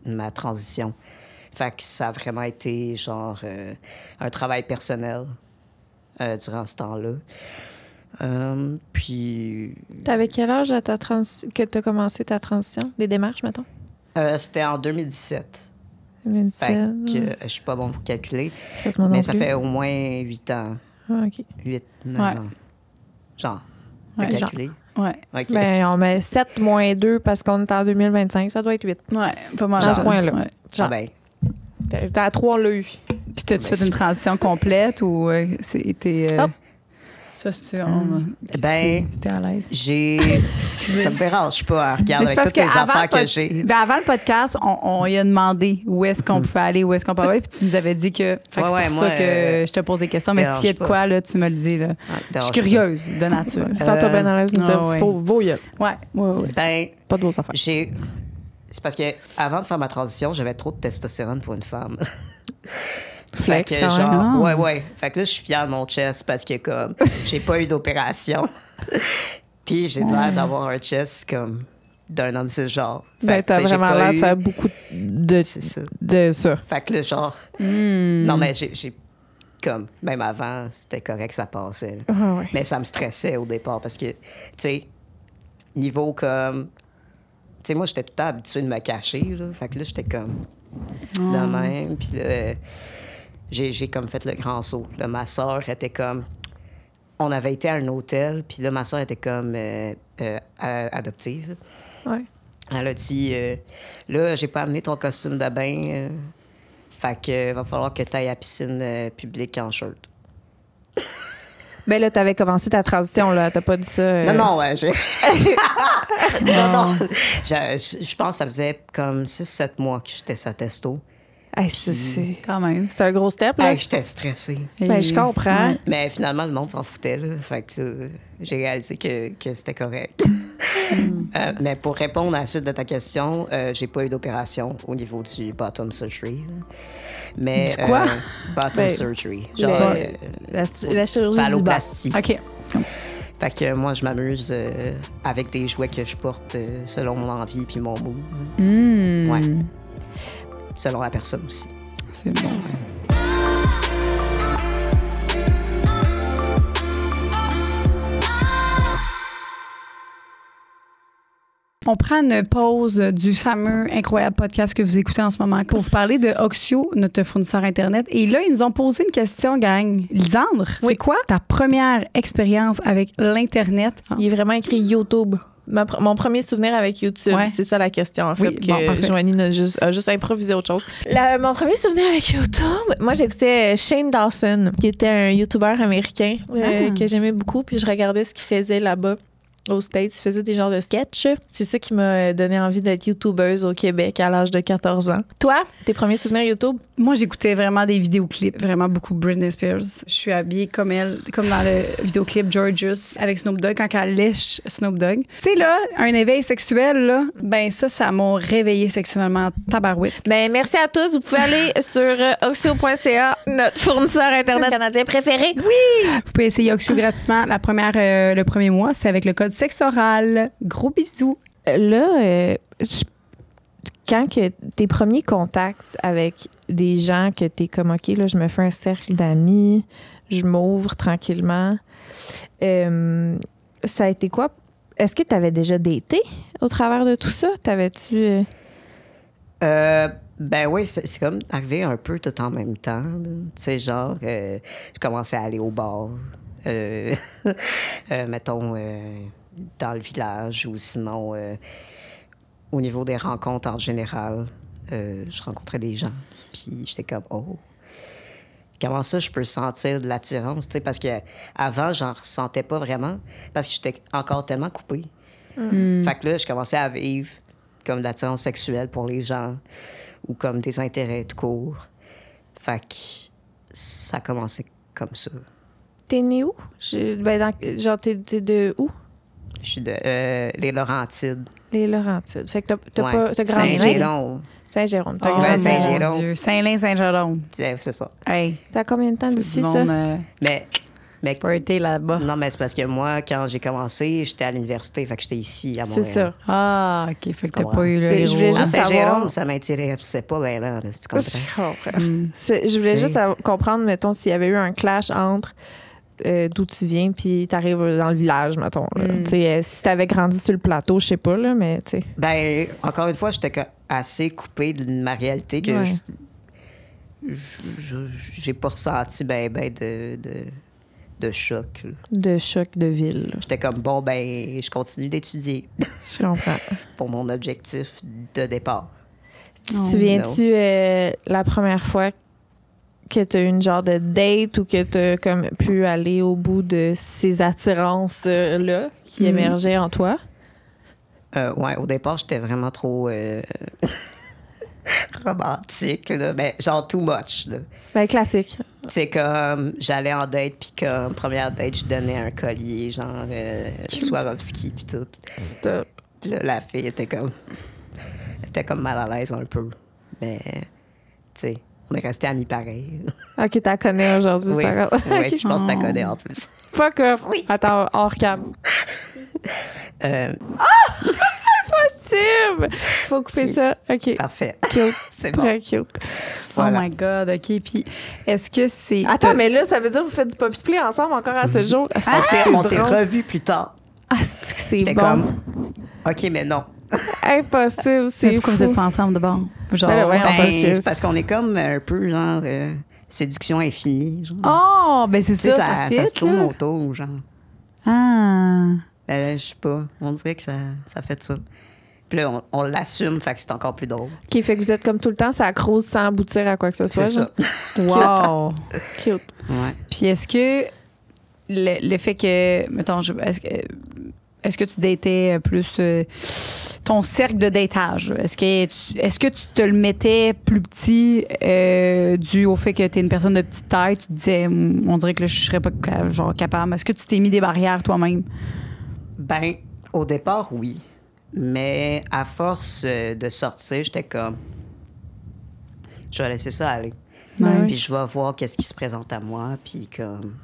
ma transition. Fait que ça a vraiment été, genre, un travail personnel durant ce temps-là. Puis... T'avais quel âge à que tu as commencé ta transition? Des démarches, mettons? C'était en 2017. 2017. Fait que je suis pas bon pour calculer. Quasiment Mais non ça plus. fait au moins 8 ans. Ah, OK. 8, 9 Ouais. ans. Genre, t'as Ouais, calculé? Ouais. OK. Ben, on met 7 moins 2 parce qu'on est en 2025. Ça doit être 8. Ouais, pas mal. Dans ce ça. coin-là. Ouais. Ah ben, T'es à 3, là. Puis t'as-tu Ben, fait une transition complète ou c'était... Hop. Ça, c'est... C'était à l'aise. ça me dérange pas à regarder Mais c'est avec parce toutes les que avant affaires le que pod- j'ai. Ben avant le podcast, on y a demandé où est-ce qu'on pouvait aller, où est-ce qu'on pouvait aller, puis tu nous avais dit que... Fait que Ouais, c'est pour moi, ça que je te pose des questions, mais dérange s'il y a de pas. quoi, là, tu me le dis, là. Je suis curieuse de nature. Sans toi, ben à l'aise, nous dire, ouais. faut vos gueules. Ouais. Ben, Pas de vos affaires. c'est parce que avant de faire ma transition, j'avais trop de testostérone pour une femme. Flex, Fait que, quand même. genre, Ah. ouais. Fait que là, je suis fière de mon chest parce que, comme, j'ai pas eu d'opération. Puis j'ai l'air d'avoir un chest, comme, d'un homme cisgenre. Ben, Fait que, t'as tu sais, j'ai vraiment pas l'air de eu- faire beaucoup C'est ça. de ça. Fait que là, genre... Hmm. Non, mais j'ai... Comme, même avant, c'était correct, ça passait. là. Ah, ouais. Mais ça me stressait au départ parce que, tu sais, niveau comme... Tu sais, moi, j'étais tout le temps habitué de me cacher, là. Fait que là, j'étais comme... De même. Puis là, j'ai comme fait le grand saut. Là, ma soeur était comme... On avait été à un hôtel, puis là, ma soeur était comme adoptive. Ouais. Elle a dit, là, j'ai pas amené ton costume de bain Fait que va falloir que tu ailles à la piscine publique en shirt. Ben là, t'avais commencé ta transition, là. T'as pas dit ça. Non, non. Je pense que ça faisait comme 6-7 mois que j'étais sa testo. Hey, c'est Quand même. un gros step, là. Hey, j'étais stressée. Ben, je comprends. Ouais. Mais finalement, le monde s'en foutait. Là. Fait que j'ai réalisé que c'était correct. Mais pour répondre à la suite de ta question, j'ai pas eu d'opération au niveau du bottom surgery. Là. Mais, Du quoi? Bottom Ben, surgery. Genre la chirurgie du bas. phalloplastie. OK. Fait que moi, je m'amuse avec des jouets que je porte selon mon envie puis mon mood. Ouais. Selon la personne aussi. C'est bon, ça. On prend une pause du fameux incroyable podcast que vous écoutez en ce moment pour vous parler de Oxio, notre fournisseur Internet. Et là, ils nous ont posé une question, gang. Lisandre, c'est quoi ta première expérience avec l'Internet? Il est vraiment écrit YouTube. Mon premier souvenir avec YouTube, Ouais. c'est ça la question, en fait, Oui, que bon, parfait. Joanie a juste improvisé autre chose. Mon premier souvenir avec YouTube, moi, j'écoutais Shane Dawson, qui était un YouTuber américain que j'aimais beaucoup, puis je regardais ce qu'il faisait là-bas. Aux States, il faisait des genres de sketchs. C'est ça qui m'a donné envie d'être YouTubeuse au Québec à l'âge de 14 ans. Toi, tes premiers souvenirs YouTube? Moi, j'écoutais vraiment des vidéoclips, vraiment beaucoup Britney Spears. Je suis habillée comme elle, comme dans le vidéoclip Georges avec Snoop Dogg quand elle lèche Snoop Dogg. Tu sais, là, un éveil sexuel, là, ben ça m'a réveillée sexuellement tabarouette. Ben, merci à tous. Vous pouvez aller sur oxio.ca, notre fournisseur Internet canadien préféré. Vous pouvez essayer Oxio gratuitement le premier mois. C'est avec le code sexoral. Gros bisous. Là, quand que tes premiers contacts avec des gens que t'es comme, OK, là, je me fais un cercle d'amis, je m'ouvre tranquillement, ça a été quoi? Est-ce que tu avais déjà daté au travers de tout ça? T'avais-tu... Ben oui, c'est comme arrivé un peu tout en même temps. Tu sais, genre, je commençais à aller au bar. Mettons, dans le village ou sinon, au niveau des rencontres en général, je rencontrais des gens. Puis j'étais comme, oh, comment ça je peux sentir de l'attirance? Tu sais, parce qu'avant, j'en ressentais pas vraiment parce que j'étais encore tellement coupée. Fait que là, je commençais à vivre comme de l'attirance sexuelle pour les gens ou comme des intérêts tout court. Fait que ça a commencé comme ça. T'es né où? Genre, t'es de où? Je suis de les Laurentides. Les Laurentides. Fait que t'as Ouais. grandi... Saint-Jérôme. Saint-Jérôme. T'as Oh, grandi- Saint-Jérôme. Mon Dieu. Saint-Lin-Saint-Jérôme. C'est ça. Hey, T'as combien de temps c'est d'ici, du ça? monde Mais pas été là-bas. non, mais c'est parce que moi, quand j'ai commencé, j'étais à l'université, fait que j'étais ici à C'est Montréal. ça. Ah, OK. Fait que t'as comprends. pas eu le Je voulais héros. À juste savoir- Saint-Jérôme, ça m'intéressait pas bien là, tu comprends? Je comprends. Je voulais C'est- juste comprendre, mettons, s'il y avait eu un clash entre d'où tu viens puis t'arrives dans le village, mettons. Là. Tu sais, si t'avais grandi sur le plateau, je sais pas, là, mais tu sais. Ben, encore une fois, j'étais assez coupé de ma réalité que Ouais. j'ai pas ressenti ben de choc. Là. De choc de ville. là. J'étais comme, bon, ben, je continue d'étudier Je comprends. pour mon objectif de départ. Tu te souviens-tu la première fois que tu as eu une genre de date ou que tu as comme pu aller au bout de ces attirances-là qui émergeaient en toi? Ouais, au départ, j'étais vraiment trop romantique, là, mais genre too much. Là. Ben, classique. C'est comme, j'allais en date, puis comme première date, je donnais un collier, genre Swarovski, puis tout. Stop. Puis là, la fille était comme mal à l'aise un peu. Mais, tu sais, on est restés amis pareil. OK, t'as connais aujourd'hui, Oui, ça. oui, OK. puis je pense que t'as connais en plus. Fuck off. Oui. Attends, hors cam. Impossible! Faut couper ça. OK. Parfait. Cute. C'est bon. Très cute. Voilà. Oh my God, OK. Puis, est-ce que c'est... Attends, mais là, ça veut dire que vous faites du poppy play ensemble encore à ce jour? On s'est revus plus tard. Ah, c'est que c'est J'étais bon. comme, OK, mais non. Impossible, c'est pourquoi fou. vous êtes pas ensemble de bord? Genre... Ben là, ouais, Ben, c'est parce qu'on est comme un peu genre séduction infinie. Genre. Oh, ben c'est Tu sais, ça, ça fit, se tourne là. autour, genre. Ah. Je sais pas. On dirait que ça fait ça. Puis là, on l'assume, fait que c'est encore plus drôle. OK, fait que vous êtes comme tout le temps, ça crouse sans aboutir à quoi que ce soit. C'est ça. Wow! Cute. Ouais. Puis est-ce que le fait que, mettons, est-ce que tu datais plus ton cercle de datage? Est-ce que tu te le mettais plus petit dû au fait que tu es une personne de petite taille? Tu te disais, on dirait que là, je serais pas genre capable. Est-ce que tu t'es mis des barrières toi-même? Ben, au départ, oui. Mais à force de sortir, j'étais comme, je vais laisser ça aller. Nice. Puis je vais voir qu'est-ce qui se présente à moi. Puis comme,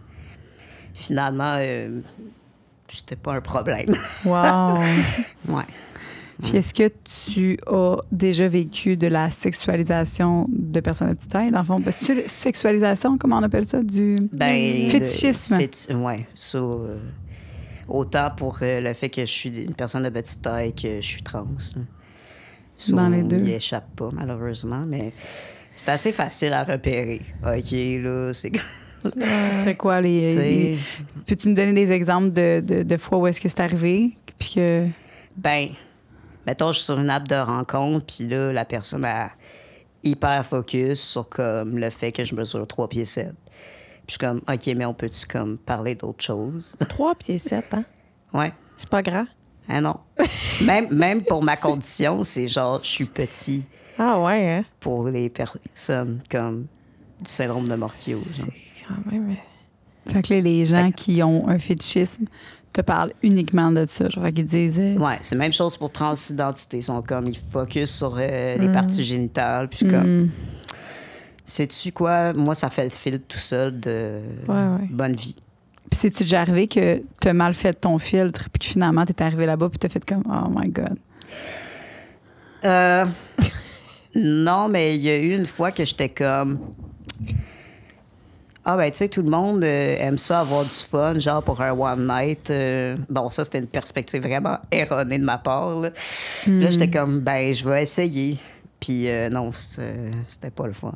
finalement, c'était pas un problème. Wow! Ouais. Puis est-ce que tu as déjà vécu de la sexualisation de personnes de petite taille? Dans le fond, parce que sexualisation, comment on appelle ça? Du fétichisme. Ouais, ça. Autant pour le fait que je suis une personne de petite taille que je suis trans. Ça, Dans les deux. on n'y échappe pas, malheureusement, mais c'est assez facile à repérer. OK, là, c'est... Ça serait quoi les peux-tu nous donner des exemples de fois où est-ce que c'est arrivé? Puis que... Ben, mettons, je suis sur une app de rencontre, puis là, la personne a hyper focus sur comme le fait que je mesure 3 pieds 7. Puis je suis comme, OK, mais on peut-tu comme parler d'autre chose? 3 pieds 7, hein? Ouais. C'est pas grand. Ah non. même pour ma condition, c'est genre, je suis petit Ah ouais, hein? pour les personnes comme du syndrome de Morpheo. Genre. Quand même. Fait que là, les gens qui ont un fétichisme te parlent uniquement de ça. Genre, fait qu'ils disent... Ouais, c'est la même chose pour transidentité. Ils sont comme, ils focus sur les parties génitales. Puis je suis comme, sais-tu quoi? Moi, ça fait le filtre tout seul de bonne vie. Puis c'est-tu déjà arrivé que t'as mal fait ton filtre puis que finalement, t'es arrivé là-bas puis t'as fait comme « Oh my God! » Non, mais il y a eu une fois que j'étais comme... Ah, ben, tu sais, tout le monde aime ça avoir du fun, genre pour un one night. Bon, ça, c'était une perspective vraiment erronée de ma part. Là, là j'étais comme, ben, je vais essayer. Puis non, c'était pas le fun.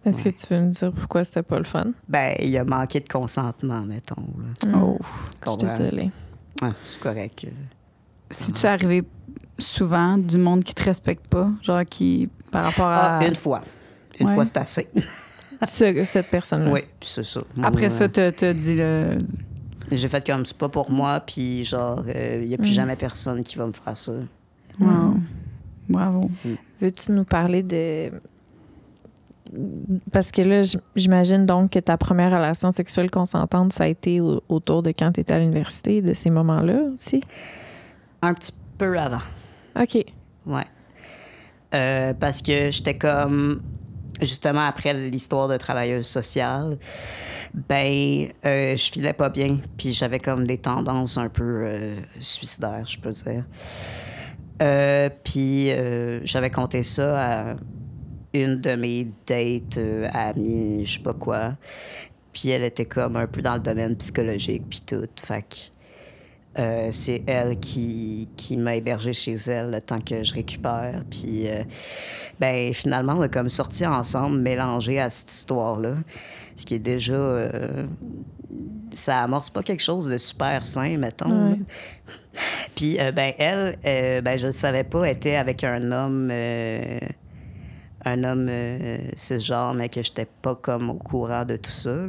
Est-ce que tu veux me dire pourquoi c'était pas le fun? Ben, il a manqué de consentement, mettons. Là. Oh! Je suis désolée. Ouais, c'est correct. C'est-tu arrivé souvent du monde qui te respecte pas? Genre qui, par rapport à... Ah, une fois. Une fois, c'est assez. Cette personne-là. Oui, puis c'est ça. Après ça, t'as dit le... J'ai fait comme, c'est pas pour moi, puis genre, il n'y a plus jamais personne qui va me faire ça. Wow! Bravo! Veux-tu nous parler de... Parce que là, j'imagine donc que ta première relation sexuelle consentante, ça a été autour de quand tu étais à l'université, de ces moments-là aussi? Un petit peu avant. OK. Ouais. Parce que j'étais comme... Justement, après l'histoire de travailleuse sociale, ben, je filais pas bien. Puis j'avais comme des tendances un peu suicidaires, je peux dire. Puis j'avais compté ça à une de mes dates amies, je sais pas quoi. Puis elle était comme un peu dans le domaine psychologique, puis tout. Fait que c'est elle qui m'a hébergée chez elle le temps que je récupère. Puis, ben finalement, on a comme sorti ensemble, mélangé à cette histoire-là. Ce qui est déjà... ça amorce pas quelque chose de super sain, mettons. Ouais. Puis, ben elle, ben je le savais pas, était avec un homme cisgenre, mais que j'étais pas comme au courant de tout ça. Là.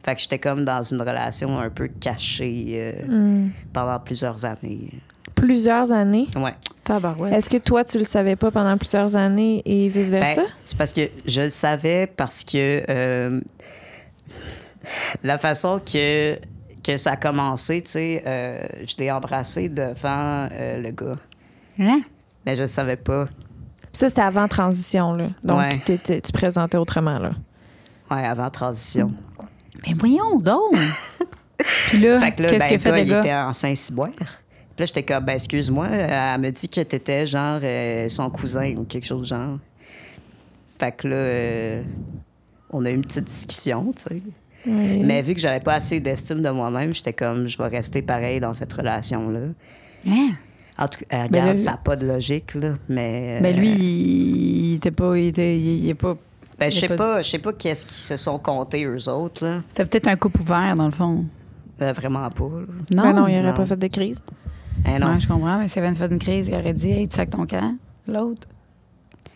Fait que j'étais comme dans une relation un peu cachée pendant plusieurs années. Plusieurs années? Ouais. Tabarouette. Est-ce que toi, tu le savais pas pendant plusieurs années et vice-versa? Ben, c'est parce que je le savais parce que la façon que ça a commencé, tu sais, je l'ai embrassé devant le gars. Hein? Mais je le savais pas. Ça, c'était avant transition, là. Donc, tu te présentais autrement, là. Ouais, avant transition. Mais voyons donc! Puis là, qu'est-ce que fait le gars? Il était en Saint-Cyboire. Puis là, j'étais comme, ben, excuse-moi, elle me dit que t'étais genre son cousin ou quelque chose de genre. Fait que là, on a eu une petite discussion, tu sais. Oui. Mais vu que j'avais pas assez d'estime de moi-même, j'étais comme, je vais rester pareil dans cette relation-là. Hein? En tout cas, regarde, là, ça n'a pas de logique, là, mais... Mais lui, il était pas... Il est pas... Ben, je sais pas qu'est-ce qu'ils se sont comptés, eux autres, là. C'était peut-être un couple ouvert, dans le fond. Vraiment pas, là. Non? Ben non, il n'aurait pas fait de crise. Hein, non. Ouais, je comprends, mais s'il avait fait une crise, il aurait dit, hey, tu sacs ton camp, l'autre.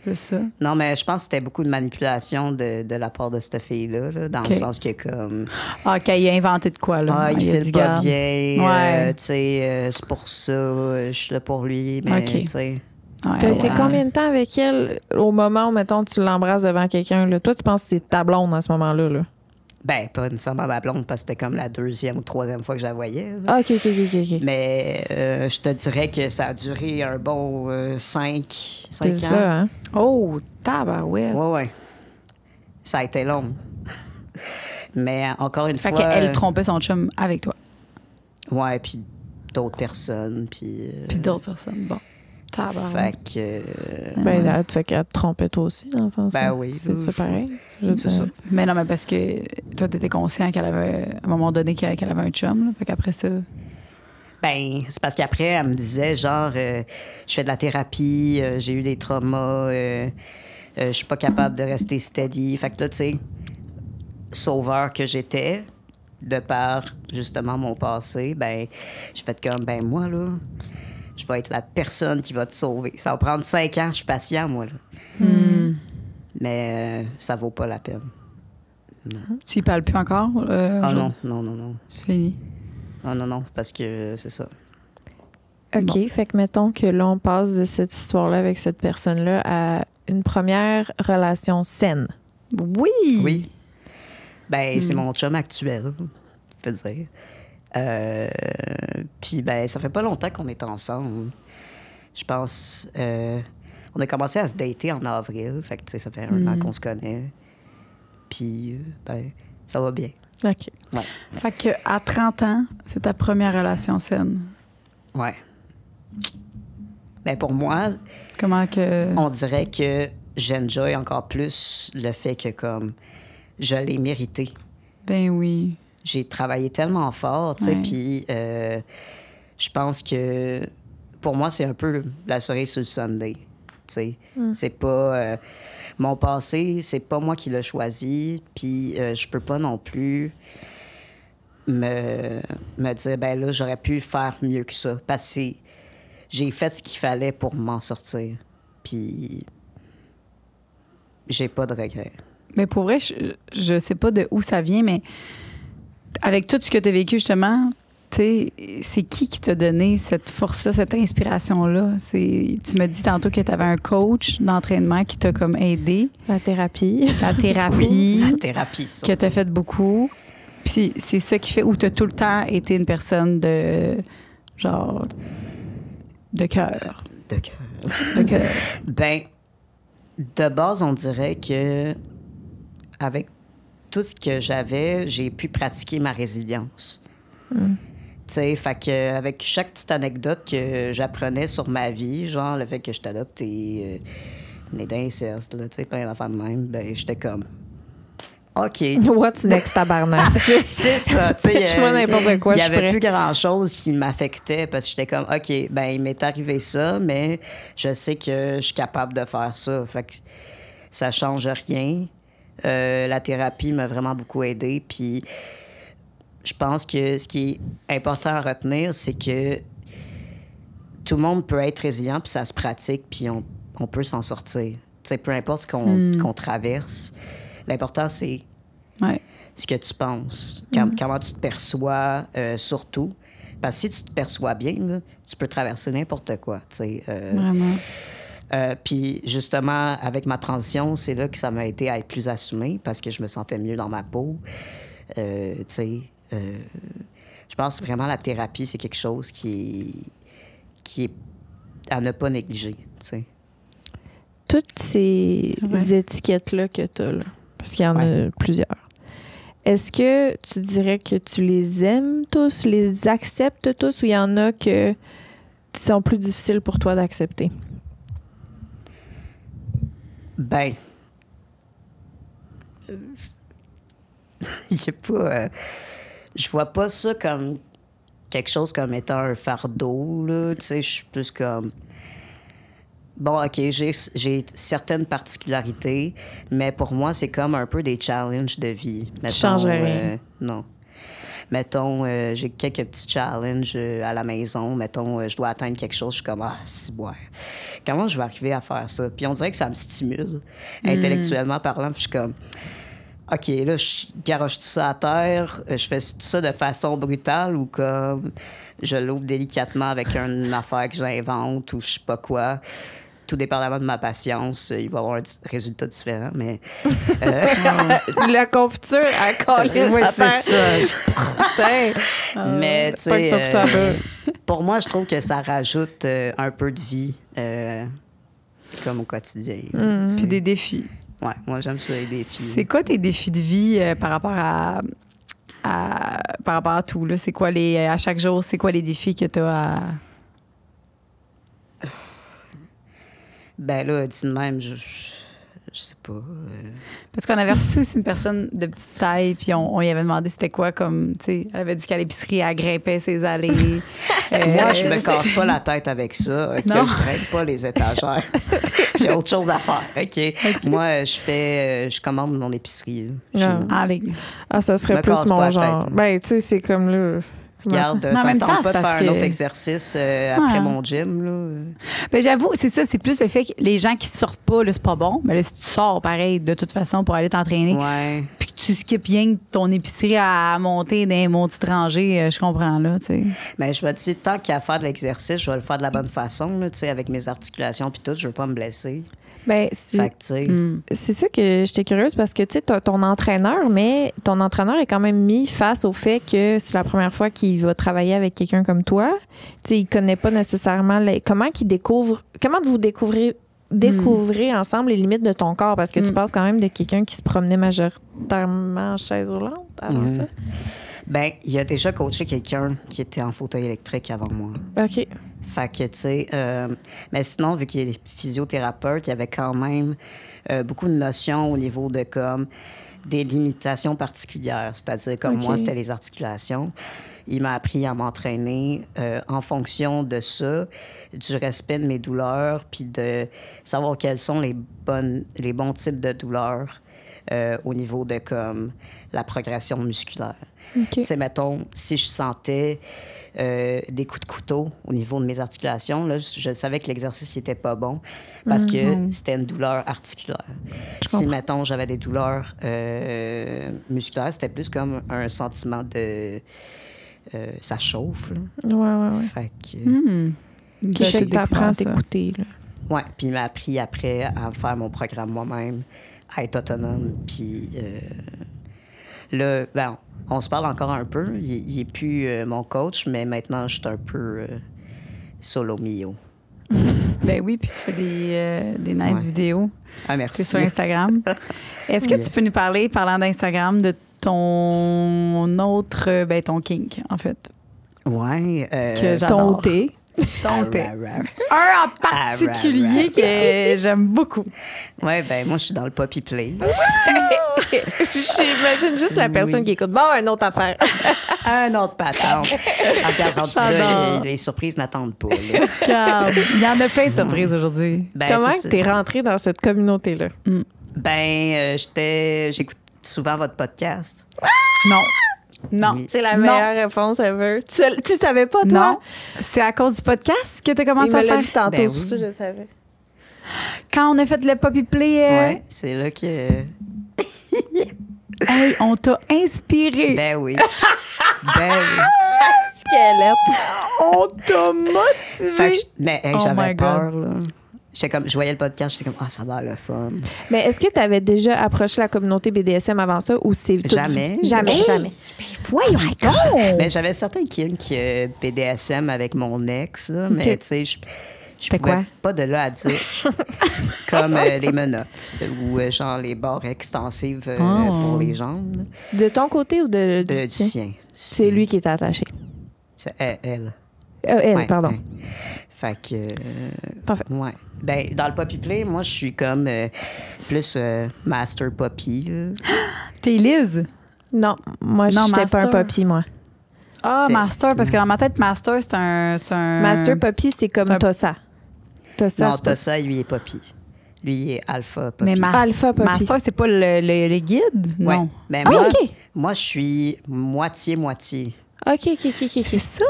Juste ça. Non, mais je pense que c'était beaucoup de manipulation de la part de cette fille-là, là, dans OK. le sens que comme... Ah, qu'il a inventé de quoi, là? Ah, il a file dit, pas garde. bien, Ouais. tu sais, c'est pour ça, je suis là pour lui, mais OK. tu sais... Ouais, T'as été ouais. combien de temps avec elle au moment où, mettons, tu l'embrasses devant quelqu'un? Là? Toi, tu penses que c'est ta blonde à ce moment-là? Là? Ben, pas nécessairement ma blonde, parce que c'était comme la 2e ou 3e fois que je la voyais. Là. Ah, OK. Mais je te dirais que ça a duré un bon 5 C'est ans. ça, hein? Oh, tabarouette. Ouais. Ça a été long. Mais encore une Fait fois... qu'elle trompait son chum avec toi. Ouais, puis d'autres personnes, puis... Puis d'autres personnes. Bon. Tabarouette. Fait que... Ben, fait qu'elle te trompait toi aussi, dans le sens. Ben oui. C'est pareil. Je veux C'est dire. ça. Mais non, mais parce que toi, t'étais conscient qu'elle avait, à un moment donné, qu'elle avait un chum. Là. Fait qu'après ça. Ben, c'est parce qu'après, elle me disait, genre, je fais de la thérapie, j'ai eu des traumas, je suis pas capable de rester steady. Fait que là, tu sais, sauveur que j'étais, de par, justement, mon passé, ben, j'ai fait comme, ben, moi, là, je vais être la personne qui va te sauver. Ça va prendre 5 ans, je suis patient, moi, là. Mais ça vaut pas la peine. Tu y parles plus encore? Ah aujourd'hui? non. C'est fini. Ah non, parce que c'est ça. OK, fait que mettons que là, on passe de cette histoire-là avec cette personne-là à une première relation saine. Oui! Oui. Ben, c'est mon chum actuel, je peux dire. Puis, ben, ça fait pas longtemps qu'on est ensemble. Je pense... on a commencé à se dater en avril. Fait que, tu sais, ça fait 1 an qu'on se connaît. Puis, ben, ça va bien. OK. Ouais. Fait qu'à 30 ans, c'est ta première relation saine. Ouais. Ben, pour moi, Comment que. on dirait que j'enjoy encore plus le fait que, comme, je l'ai mérité. Ben oui. J'ai travaillé tellement fort, tu sais, Ouais. puis je pense que pour moi, c'est un peu la cerise sur le sundae, tu sais. C'est pas... mon passé, c'est pas moi qui l'ai choisi, puis je peux pas non plus me dire, ben là, j'aurais pu faire mieux que ça, parce que j'ai fait ce qu'il fallait pour m'en sortir, puis j'ai pas de regrets. Mais pour vrai, je sais pas de où ça vient, mais avec tout ce que tu as vécu, justement, tu sais, c'est qui t'a donné cette force-là, cette inspiration-là? Tu me dis tantôt que tu avais un coach d'entraînement qui t'a comme aidé. La thérapie. La thérapie, La thérapie, ça. que tu as fait beaucoup. Puis c'est ça qui fait où tu as tout le temps été une personne de, genre, de cœur. De cœur. De cœur. Ben, de base, on dirait que avec tout ce que j'avais, j'ai pu pratiquer ma résilience. Tu sais, fait que avec chaque petite anecdote que j'apprenais sur ma vie, genre le fait que je t'adopte et né d'inceste, là, tu sais, plein d'enfants de même, ben j'étais comme OK. What's next, tabarnak? C'est ça, tu sais. Pitch-moi n'importe quoi, Il y je suis avait prêt. plus grand-chose qui m'affectait parce que j'étais comme, OK, ben il m'est arrivé ça, mais je sais que je suis capable de faire ça. Fait que ça change rien. La thérapie m'a vraiment beaucoup aidé. Puis je pense que ce qui est important à retenir, c'est que tout le monde peut être résilient, puis ça se pratique, puis on peut s'en sortir. Tu sais, peu importe ce qu'on traverse, l'important, c'est Ouais. ce que tu penses, comment tu te perçois, surtout. Parce que si tu te perçois bien, là, tu peux traverser n'importe quoi. Tu sais, Vraiment. puis justement, avec ma transition, c'est là que ça m'a aidé à être plus assumée parce que je me sentais mieux dans ma peau. Tu sais, je pense vraiment la thérapie, c'est quelque chose qui est à ne pas négliger. Tu sais. Toutes ces Ouais. étiquettes-là que tu as, là, parce qu'il y en Ouais. a plusieurs, est-ce que tu dirais que tu les aimes tous, les acceptes tous, ou il y en a qui sont plus difficiles pour toi d'accepter? Ben, j'ai pas, je vois pas ça comme quelque chose comme étant un fardeau, là. Tu sais, je suis plus comme... Bon, OK, j'ai certaines particularités, mais pour moi, c'est comme un peu des challenges de vie. changerais rien? Non. mettons, j'ai quelques petits challenges à la maison. Mettons, je dois atteindre quelque chose. Je suis comme, c'est bon. Comment je vais arriver à faire ça? Puis on dirait que ça me stimule, intellectuellement parlant. Puis je suis comme, OK, là, je garoche tout ça à terre. Je fais tout ça de façon brutale ou comme je l'ouvre délicatement avec une affaire que j'invente ou je sais pas quoi. Tout dépendamment de ma patience, il va y avoir un résultat différent, mais... La confiture à coller oui, sa c'est terre. ça. Mais, tu Pas que ça sais, coûte un peu. pour moi, je trouve que ça rajoute un peu de vie, comme au quotidien. Puis des défis. Ouais, moi, j'aime ça, les défis. C'est quoi tes défis de vie par rapport à tout? Là? C'est quoi à chaque jour, c'est quoi les défis que tu as à... Ben là, dis de même, je sais pas. Parce qu'on avait reçu aussi une personne de petite taille, puis on lui avait demandé c'était quoi, comme, tu sais, elle avait dit qu'à l'épicerie, elle grimpait ses allées. Moi, je me casse pas la tête avec ça. OK? Non. Je traîne pas les étagères. J'ai autre chose à faire. OK? Moi, je commande mon épicerie. Là, chez nous. Allez. Ah, ça serait Me plus casse pas mon la genre. tête. Ben, tu sais, c'est comme là. Regarde, Mais en ça même me temps, tente pas c'est de parce faire un que- autre exercice après Ouais. mon gym. Là. Ben, j'avoue, c'est ça, c'est plus le fait que les gens qui sortent pas, là, c'est pas bon. Mais là, si tu sors pareil, de toute façon, pour aller t'entraîner, Ouais. puis que tu skippes rien que ton épicerie à monter dans mon petit rangée, je comprends, là, tu sais. Mais je me dis, tant qu'à faire de l'exercice, je vais le faire de la bonne façon, là, tu sais, avec mes articulations puis tout. Je veux pas me blesser. Ben, Fait que, tu sais, c'est ça que j'étais curieuse parce que tu sais, t'as ton entraîneur, mais ton entraîneur est quand même mis face au fait que c'est la première fois qu'il va travailler avec quelqu'un comme toi. Tu sais, il connaît pas nécessairement comment vous découvrez ensemble les limites de ton corps parce que tu passes quand même de quelqu'un qui se promenait majoritairement en chaise roulante avant ça. ben, il a déjà coaché quelqu'un qui était en fauteuil électrique avant moi. OK. Fait que, tu sais, mais sinon, vu qu'il est physiothérapeute, il y avait quand même beaucoup de notions au niveau de comme des limitations particulières. C'est-à-dire, comme OK. moi, c'était les articulations. Il m'a appris à m'entraîner en fonction de ça, du respect de mes douleurs, puis de savoir quels sont les bons types de douleurs au niveau de comme la progression musculaire. OK. Tu sais, mettons, si je sentais des coups de couteau au niveau de mes articulations, là, je savais que l'exercice n'était pas bon parce que c'était une douleur articulaire. Si, mettons, j'avais des douleurs musculaires, c'était plus comme un sentiment de... ça chauffe, là. Ouais. Fait que... Qui fait que t'apprends à ça. t'écouter, là. Ouais, puis il m'a appris après à faire mon programme moi-même, à être autonome, puis... là, ben, on se parle encore un peu. Il est plus mon coach, mais maintenant, je suis un peu solo mio. Ben oui, puis tu fais des nice Ouais. vidéos. Ah, merci. C'est sur Instagram. Est-ce que tu peux nous parler, parlant d'Instagram, de ton autre, ton kink, en fait, Ouais. que j'adore. Ton thé. Ton thé. Un en particulier que j'aime beaucoup. Ouais, ben moi, je suis dans le poppy play. J'imagine juste la personne qui écoute. Bon, une autre affaire. Un autre patente. Regarde, rendu là, J'adore. les surprises n'attendent pas. Là. Regarde, il y en a plein de surprises aujourd'hui. Ben, Comment c'est ça. t'es rentrée dans cette communauté-là? Ben, j'écoute souvent votre podcast. Non. Non. Oui. C'est la Non. meilleure réponse ever. Tu savais pas, toi? Non. C'est à cause du podcast que tu as Il commencé me à l'a faire? dit tantôt, Ben sur oui. ça, je le savais. Quand on a fait le Poppy Play, Ouais, c'est là que... hey, on t'a inspiré. Ben oui. Ben oui. Squelette. On t'a motivé. Fait que mais hey, Oh j'avais my peur, là. J'étais comme, je voyais le podcast, j'étais comme, ça a l'air le fun. Mais est-ce que tu avais déjà approché la communauté BDSM avant ça ou c'est tout- Jamais. Jamais, Hey! jamais. Voyons donc. Mais j'avais certains kinks BDSM avec mon ex, là, mais Ok. tu sais, je C'était pouvais quoi? pas de là à dire. Comme les menottes ou genre les barres extensives pour les jambes. Là. De ton côté ou du Du sien? sien. C'est lui qui est attaché. C'est elle. Elle, Ouais, pardon. ouais. Fait que... Parfait. Ouais. Ben, dans le Poppy Play, moi, je suis comme plus Master Poppy. Là. T'es Liz? Non, moi, Non, j'étais pas un master. poppy, moi. Ah, T'es- Master, parce que dans ma tête, Master, c'est un... Master poppy, c'est comme c'est un- Tossa. Tossa, Non, c'est pas- Tossa, lui, est Poppy. Lui, il est alpha Poppy. Mais Alpha Poppy. Master, c'est pas le guide? Ouais. Non. Ben, Ah, moi, OK. moi, je suis moitié-moitié. OK. C'est ça.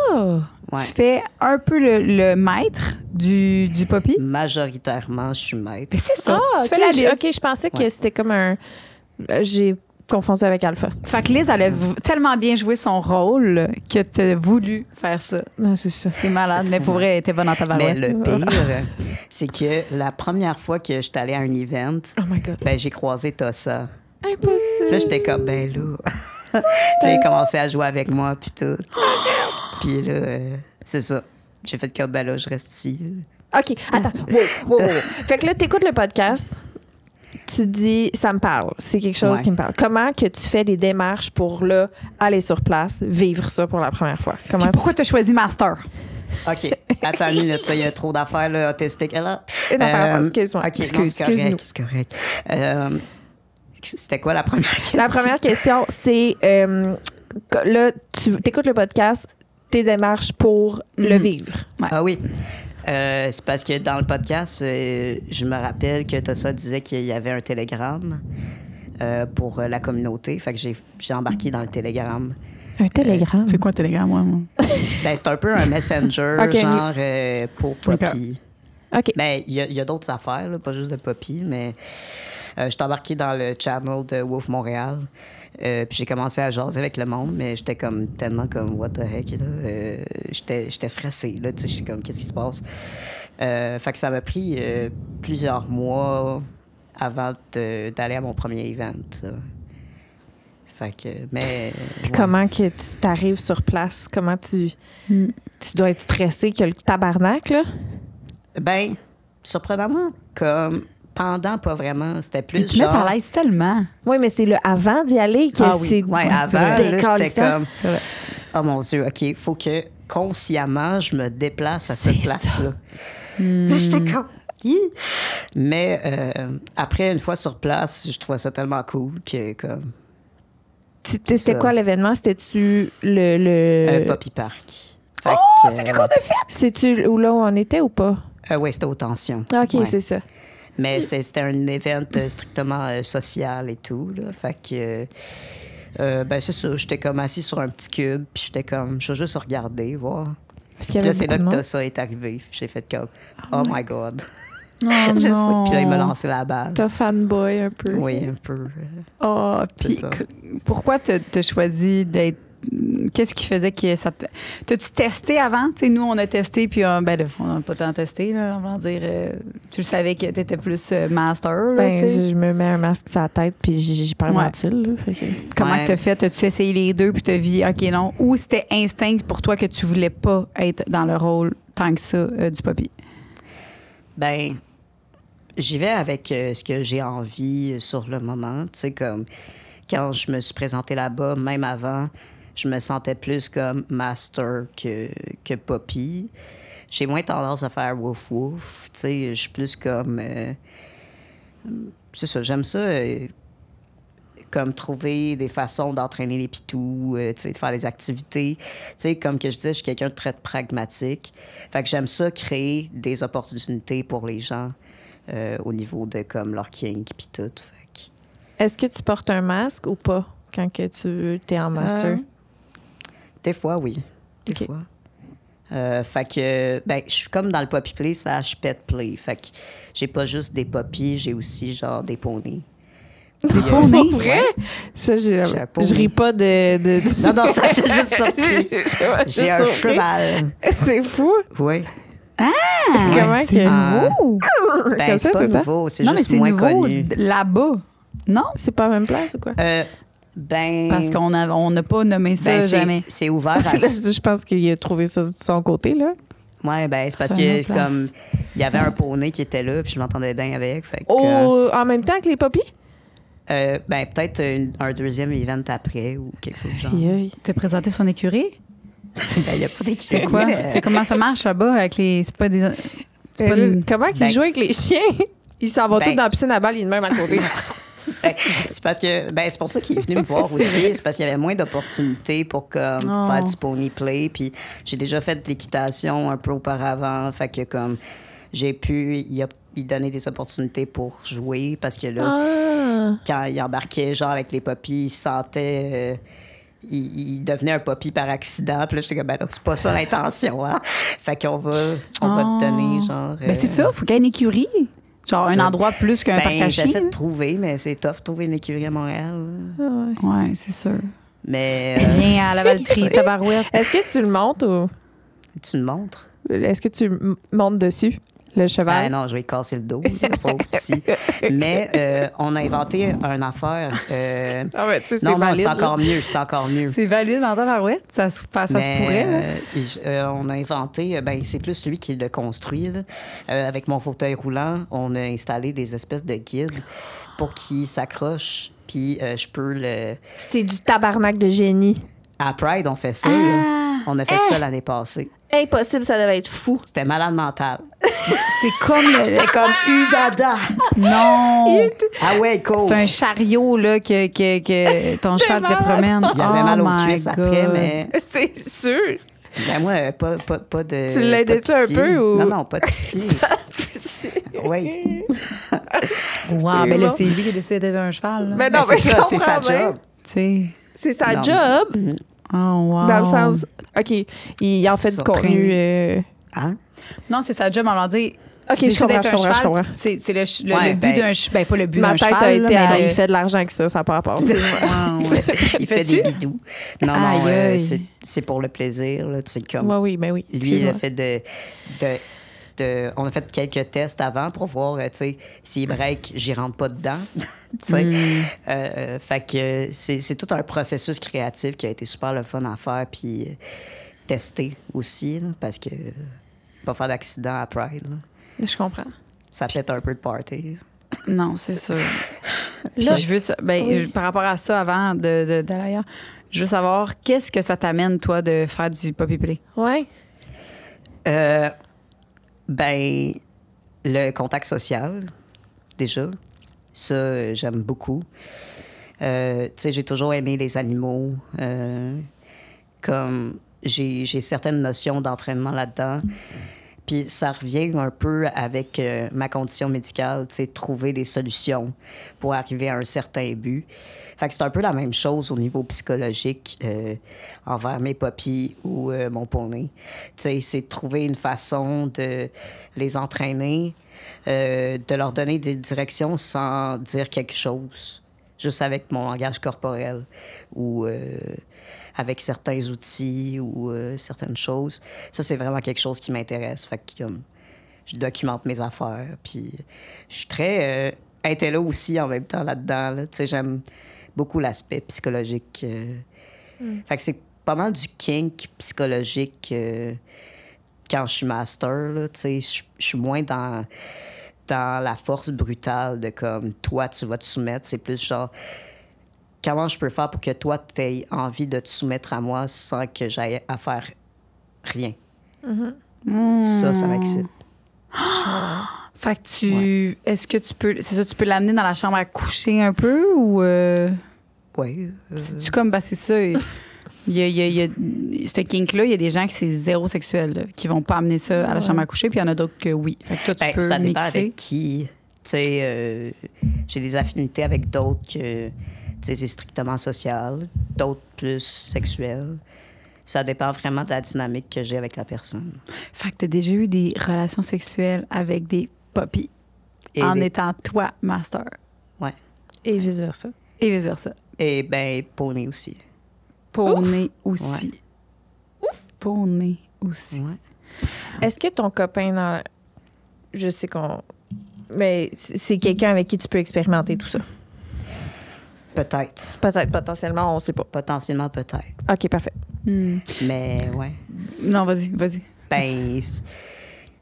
Ouais. Tu fais un peu le maître du Poppy? Majoritairement, je suis maître. Mais c'est ça. Ah, Tu fais la liste. OK, je pensais que Ouais. c'était comme un... J'ai confondu avec Alpha. Fait que Liz, elle a tellement bien joué son rôle que tu as voulu faire ça. Non, c'est ça. C'est malade, mais pour vrai, elle était bonne dans ta Mais barouette. le pire, c'est que la première fois que j'étais allée à un event, Oh my God. ben, j'ai croisé Tossa. Impossible. Là, j'étais comme, ben là. Puis il a commencé à jouer avec moi, puis tout. Puis là, c'est ça. J'ai fait comme, ben là, je reste ici. OK, attends. Wow. Fait que là, t'écoutes le podcast, tu dis, ça me parle. C'est quelque chose Ouais. qui me parle. Comment que tu fais les démarches pour, là, aller sur place, vivre ça pour la première fois? Comment Puis pourquoi tu as choisi Master? OK. Attends une minute, là, il y a trop d'affaires là, autistique. Là. Une affaire, excuse-moi. OK, Excuse-nous. c'est correct. C'était quoi la première question? La première question, c'est, là, tu écoutes le podcast, tes démarches pour le vivre. Ah oui. C'est parce que dans le podcast, je me rappelle que Tossa disait qu'il y avait un télégramme pour la communauté. Fait que j'ai embarqué dans le télégramme. Un télégramme. C'est quoi Telegram, moi? Ben, c'est un peu un messenger, Ok, genre pour Poppy. OK. Mais il y a d'autres affaires, là, pas juste de Poppy, mais je suis embarqué dans le channel de Wolf Montréal. Puis j'ai commencé à jaser avec le monde, mais j'étais comme tellement comme what the heck, là. J'étais stressé, là, tu sais, j'étais comme qu'est-ce qui se passe? Fait que ça m'a pris plusieurs mois avant d'aller à mon premier event. Ça. Fait que, mais... Puis ouais. comment que tu t'arrives sur place? Comment tu dois être stressé que le tabarnak, là? Ben, surprenamment, comme pendant, pas vraiment. C'était plus Tu mets genre... à l'aise tellement. Oui, mais c'est le avant d'y aller que Ah oui. c'est Ouais, Ouais, avant, c'est vrai. là, j'étais Décalissant. comme... C'est vrai. Oh mon Dieu, OK, faut que consciemment, je me déplace à cette place-là. Là, j'étais comme... Hi! Mais après, une fois sur place, je trouvais ça tellement cool que comme... C'était ça. quoi l'événement? C'était-tu le... Poppy Park. Fait Oh, que, c'est le cours de fête! C'est-tu où là où on était ou pas? oui, c'était aux tensions. OK, Ouais. c'est ça. Mais c'était un event strictement social et tout. Là. Fait que, ben c'est ça. J'étais comme assis sur un petit cube, puis j'étais comme, je vais juste regarder, voir. Est-ce qu'il y Puis avait là, c'est là beaucoup de que monde? ça est arrivé. Puis j'ai fait comme, oh my God. Oh Je sais. non. Puis là, il m'a lancé la balle. T'as fanboy un peu. Oui, un peu. Oh, puis C'est ça. pourquoi t'as choisi d'être... Qu'est-ce qui faisait que ça... T'as-tu testé avant? Tu sais, nous, on a testé, puis ben, là, on n'a pas tant testé, là, on va dire. Tu le savais que t'étais plus master, là, Ben, tu sais. je me mets un masque sur la tête puis j'y parle Ouais. ventile. Là, fait que... Comment Ouais. que t'as fait? T'as-tu essayé les deux, puis t'as vu, OK, non? Ou c'était instinct pour toi que tu voulais pas être dans le rôle tant que ça du Poppy? Ben, j'y vais avec ce que j'ai envie sur le moment. Tu sais, comme quand je me suis présentée là-bas, même avant, je me sentais plus comme master que Poppy. J'ai moins tendance à faire wouf wouf. Tu sais, je suis plus comme... c'est ça, j'aime ça... comme trouver des façons d'entraîner les pitous, tu sais, de faire des activités. Tu sais, comme que je disais, je suis quelqu'un de très pragmatique. Fait que j'aime ça créer des opportunités pour les gens au niveau de comme leur kink puis tout. Fait que, Est-ce que tu portes un masque ou pas quand que tu es en master? des fois, oui. Des OK. fois. Fait que, ben, je suis comme dans le Poppy Play / Pet Play. Fait que j'ai pas juste des poppies, j'ai aussi genre des poneys. Des poneys? Vrai? Ça, J'ai un poney. je ris pas de Non, non, ça t'a juste sorti. J'ai un cheval. C'est fou. Oui. Comment c'est que... nouveau! Ben, Comme c'est ça, pas tout le temps? nouveau, c'est Non, mais juste c'est moins nouveau connu. là-bas. Non? C'est pas la même place ou quoi? Ben, Parce qu'on n'a pas nommé ça ben, jamais. c'est ouvert à... Je pense qu'il a trouvé ça de son côté, là. Ouais, ben, c'est parce C'est une que autre place. comme il y avait un poney qui était là, puis je m'entendais bien avec. Fait que, En même temps que les poppies? ben, peut-être un deuxième event après ou quelque chose de genre. Aïe, aïe. T'as présenté son écurie? Ben, il n'y a pas d'écurie. C'est quoi? C'est comment ça marche là-bas avec les. C'est pas des. C'est pas des- Comment qu'ils Ben- jouent avec les chiens? Ils s'en vont Ben- tous dans la piscine à balles, il est de même à côté. C'est parce que ben c'est pour ça qu'il est venu me voir aussi, c'est parce qu'il y avait moins d'opportunités pour comme Oh. faire du pony play, puis j'ai déjà fait de l'équitation un peu auparavant, fait que comme j'ai pu il il donnait des opportunités pour jouer parce que là, quand il embarquait genre avec les poppies, il se sentait... il devenait un poppy par accident. Puis là, j'étais comme, ben non, c'est pas ça l'intention. Hein? Fait qu'on va te donner genre... Ben c'est ça, faut qu'il y ait une écurie. Genre un endroit plus qu'un parc à chiens. J'essaie de trouver, mais c'est tough de trouver une écurie à Montréal. Ouais, c'est sûr. Mais... Viens à la Valtrie, tabarouette. Est-ce que tu le montes ou... Tu me montres? Est-ce que tu montes dessus, le cheval? Ah non, je vais casser le dos, le pauvre petit. Mais on a inventé une affaire. Ah ouais, tu sais, c'est non, valide. c'est encore mieux. C'est encore mieux. C'est valide en tabarouette? Ça se pourrait, là. On a inventé, c'est plus lui qui l'a construit. Là. Avec mon fauteuil roulant, on a installé des espèces de guides pour qu'il s'accroche, puis je peux le... C'est du tabarnak de génie. À Pride, on fait ça. Là. On a fait ça l'année passée. Impossible, ça devait être fou. C'était malade mental. C'est comme C'était comme Udada. Non! Ah ouais, cool. C'est un chariot là, que ton cheval te promène. Il avait mal aux my cuisses après, God. mais... C'est sûr. Ben moi, pas de... Tu l'aidais-tu pas de un pitié. peu ou... Non, pas de pitié. Oui. Wow, mais là, bon. c'est lui qui a décidé d'être un cheval. Là. Mais non, Ben, mais c'est je ça, c'est sa comprends bien. job. Tu sais. C'est sa Non. job, Oh, wow. dans le sens... OK, il en fait Ça. du contenu... Hein? Non, c'est sa job, on va dire. OK, tu décides je comprends, d'être un je comprends. cheval, C'est le Ouais, but ben- d'un cheval. Ben, pas le but Ma d'un tête cheval. a été là, à... mais Il fait de l'argent avec ça, ça n'a pas rapport. Ah, ouais. Il fait Fais-tu? des bidous. Non, Aïe, non, aïe. c'est pour le plaisir. Là, tu sais, comme... Oui, ben oui. Lui, il a Excuse-moi. fait on a fait quelques tests avant pour voir, tu sais, s'il break, j'y rentre pas dedans. Tu sais. Fait que c'est tout un processus créatif qui a été super le fun à faire, puis tester aussi, là, parce que pas faire d'accident à Pride, là. Je comprends. Ça fait un peu de party. Non, c'est sûr. Puis Là- je veux, par rapport à ça, avant d'aller ailleurs, je veux savoir, qu'est-ce que ça t'amène, toi, de faire du poppy play? Ouais. Le contact social, déjà, ça, j'aime beaucoup. Tu sais, j'ai toujours aimé les animaux. Comme j'ai certaines notions d'entraînement là-dedans. Puis ça revient un peu avec ma condition médicale, tu sais, trouver des solutions pour arriver à un certain but. Fait que c'est un peu la même chose au niveau psychologique envers mes puppies ou mon poney. Tu sais, c'est de trouver une façon de les entraîner, de leur donner des directions sans dire quelque chose, juste avec mon langage corporel ou avec certains outils ou certaines choses. Ça, c'est vraiment quelque chose qui m'intéresse. Fait que je documente mes affaires. Puis je suis très intello aussi en même temps là-dedans. Là. Tu sais, j'aime beaucoup l'aspect psychologique. Fait que c'est pas mal du kink psychologique quand je suis master. Là. Tu sais, je suis moins dans la force brutale de comme toi, tu vas te soumettre. C'est plus genre... Comment je peux faire pour que toi, tu aies envie de te soumettre à moi sans que j'aille à faire rien? Ça m'excite. Fait que est-ce que tu peux... C'est ça, tu peux l'amener dans la chambre à coucher un peu ou... Oui. C'est-tu comme... Ben, c'est ça. Il y a ce kink-là, il y a des gens qui c'est zéro sexuel, là, qui vont pas amener ça à la chambre à coucher, puis il y en a d'autres que oui. Fait que toi, tu peux ça dépend mixer. avec qui. Tu sais, j'ai des affinités avec d'autres que... Tu sais, c'est strictement social, d'autres plus sexuels. Ça dépend vraiment de la dynamique que j'ai avec la personne. Fait que t'as déjà eu des relations sexuelles avec des puppies Et en étant toi, master. Ouais. Et vice-versa. Et vice-versa. Et ben poney aussi. Poney aussi. Poney aussi. Ouais. Est-ce que ton copain dans... Je sais qu'on... Mais c'est quelqu'un avec qui tu peux expérimenter tout ça? Peut-être. Peut-être, potentiellement, on sait pas. Potentiellement, peut-être. OK, parfait. Mais ouais. Non, vas-y. Ben,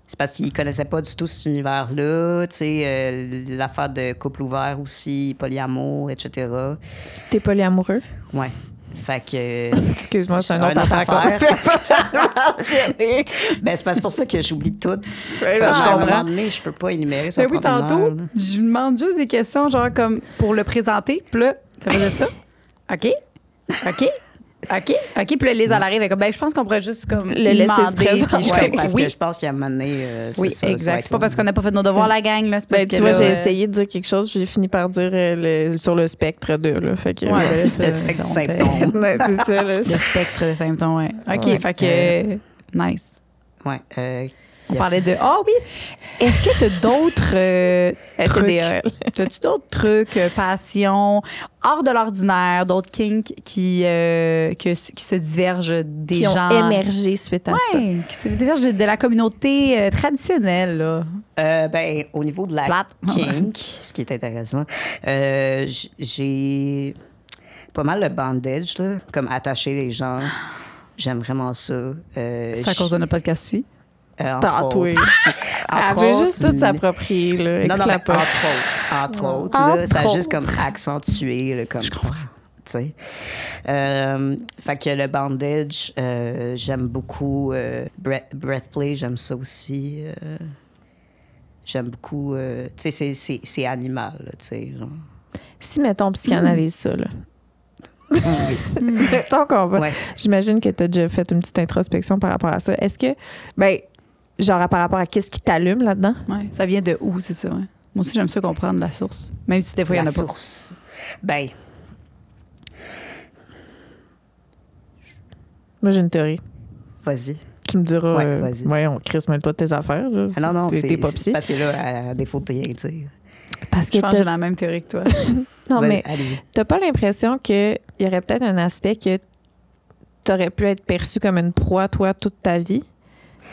c'est parce qu'ils connaissaient pas du tout cet univers-là. Tu sais, l'affaire de couple ouvert aussi, polyamour, etc. T'es polyamoureux? Ouais. Fait que... Excuse-moi, c'est une un autre autre affaire. Ben, c'est pour ça que j'oublie tout. je À un comprends. moment donné, je peux pas énumérer ça. Ben oui, prendre une tantôt, heure, là. je lui demande juste des questions, genre comme pour le présenter. Puis là, ça faisait ça. OK. OK. Puis là, Lise, elle arrive et comme, ben, je pense qu'on pourrait juste comme Le laisser se demander, présenter. puis je Ouais, fais, parce oui. que je pense qu'à un moment donné, Oui, ça, ça va exact. être C'est pas long. parce qu'on n'a pas fait nos devoirs, la gang, là. C'est parce Ben, que tu vois, là, j'ai essayé de dire quelque chose, puis j'ai fini par dire sur le spectre de, là. Fait que, Ouais, Le ça, spectre du on fait- symptôme. Ouais, c'est ça, là. Le spectre des symptômes, ouais. OK, Ouais. fait que. Nice. Ouais. On parlait de. Ah oui! Est-ce que tu as d'autres trucs? TDAL. T'as-tu d'autres trucs, passions, hors de l'ordinaire, d'autres kinks qui se divergent des Qui gens? ont émergé suite à ça. Ouais, qui se divergent de la communauté traditionnelle, là. Ben, au niveau de la Plate. kink, ce qui est intéressant, j'ai pas mal le bandage, là, comme attacher les gens. J'aime vraiment ça. C'est à cause de notre podcast aussi. Entre Oui. autres. Elle Entre veut autres, juste tout s'approprier, là. Non, non, Écoute-la mais pas. entre autres, là, ça a juste comme accentué, là, comme. Je comprends. Tu sais. Fait que le bandage, j'aime beaucoup. Breath play, j'aime ça aussi. J'aime beaucoup. Tu sais, c'est animal, là, tu sais. genre. Si, mettons, psychanalyse ça, là. Mettons qu'on va. Ouais. J'imagine que tu as déjà fait une petite introspection par rapport à ça. Est-ce que, ben, genre par rapport à qu'est-ce qui t'allume là-dedans? Ouais, ça vient de où, c'est ça? Ouais. Moi aussi, j'aime ça comprendre la source. Même si des fois, il y en La a pas. source. Ben, Moi, j'ai une théorie. vas-y. Tu me diras, Ouais, vas-y. voyons, Chris, mêle-toi de tes affaires. Là. Ah non, T'es pas c'est psy. parce que là, à défaut de rien dire. Parce que Je pense que j'ai la même théorie que toi. non, Vas-y, mais allez-y. t'as pas l'impression qu'il y aurait peut-être un aspect que t'aurais pu être perçu comme une proie, toi, toute ta vie?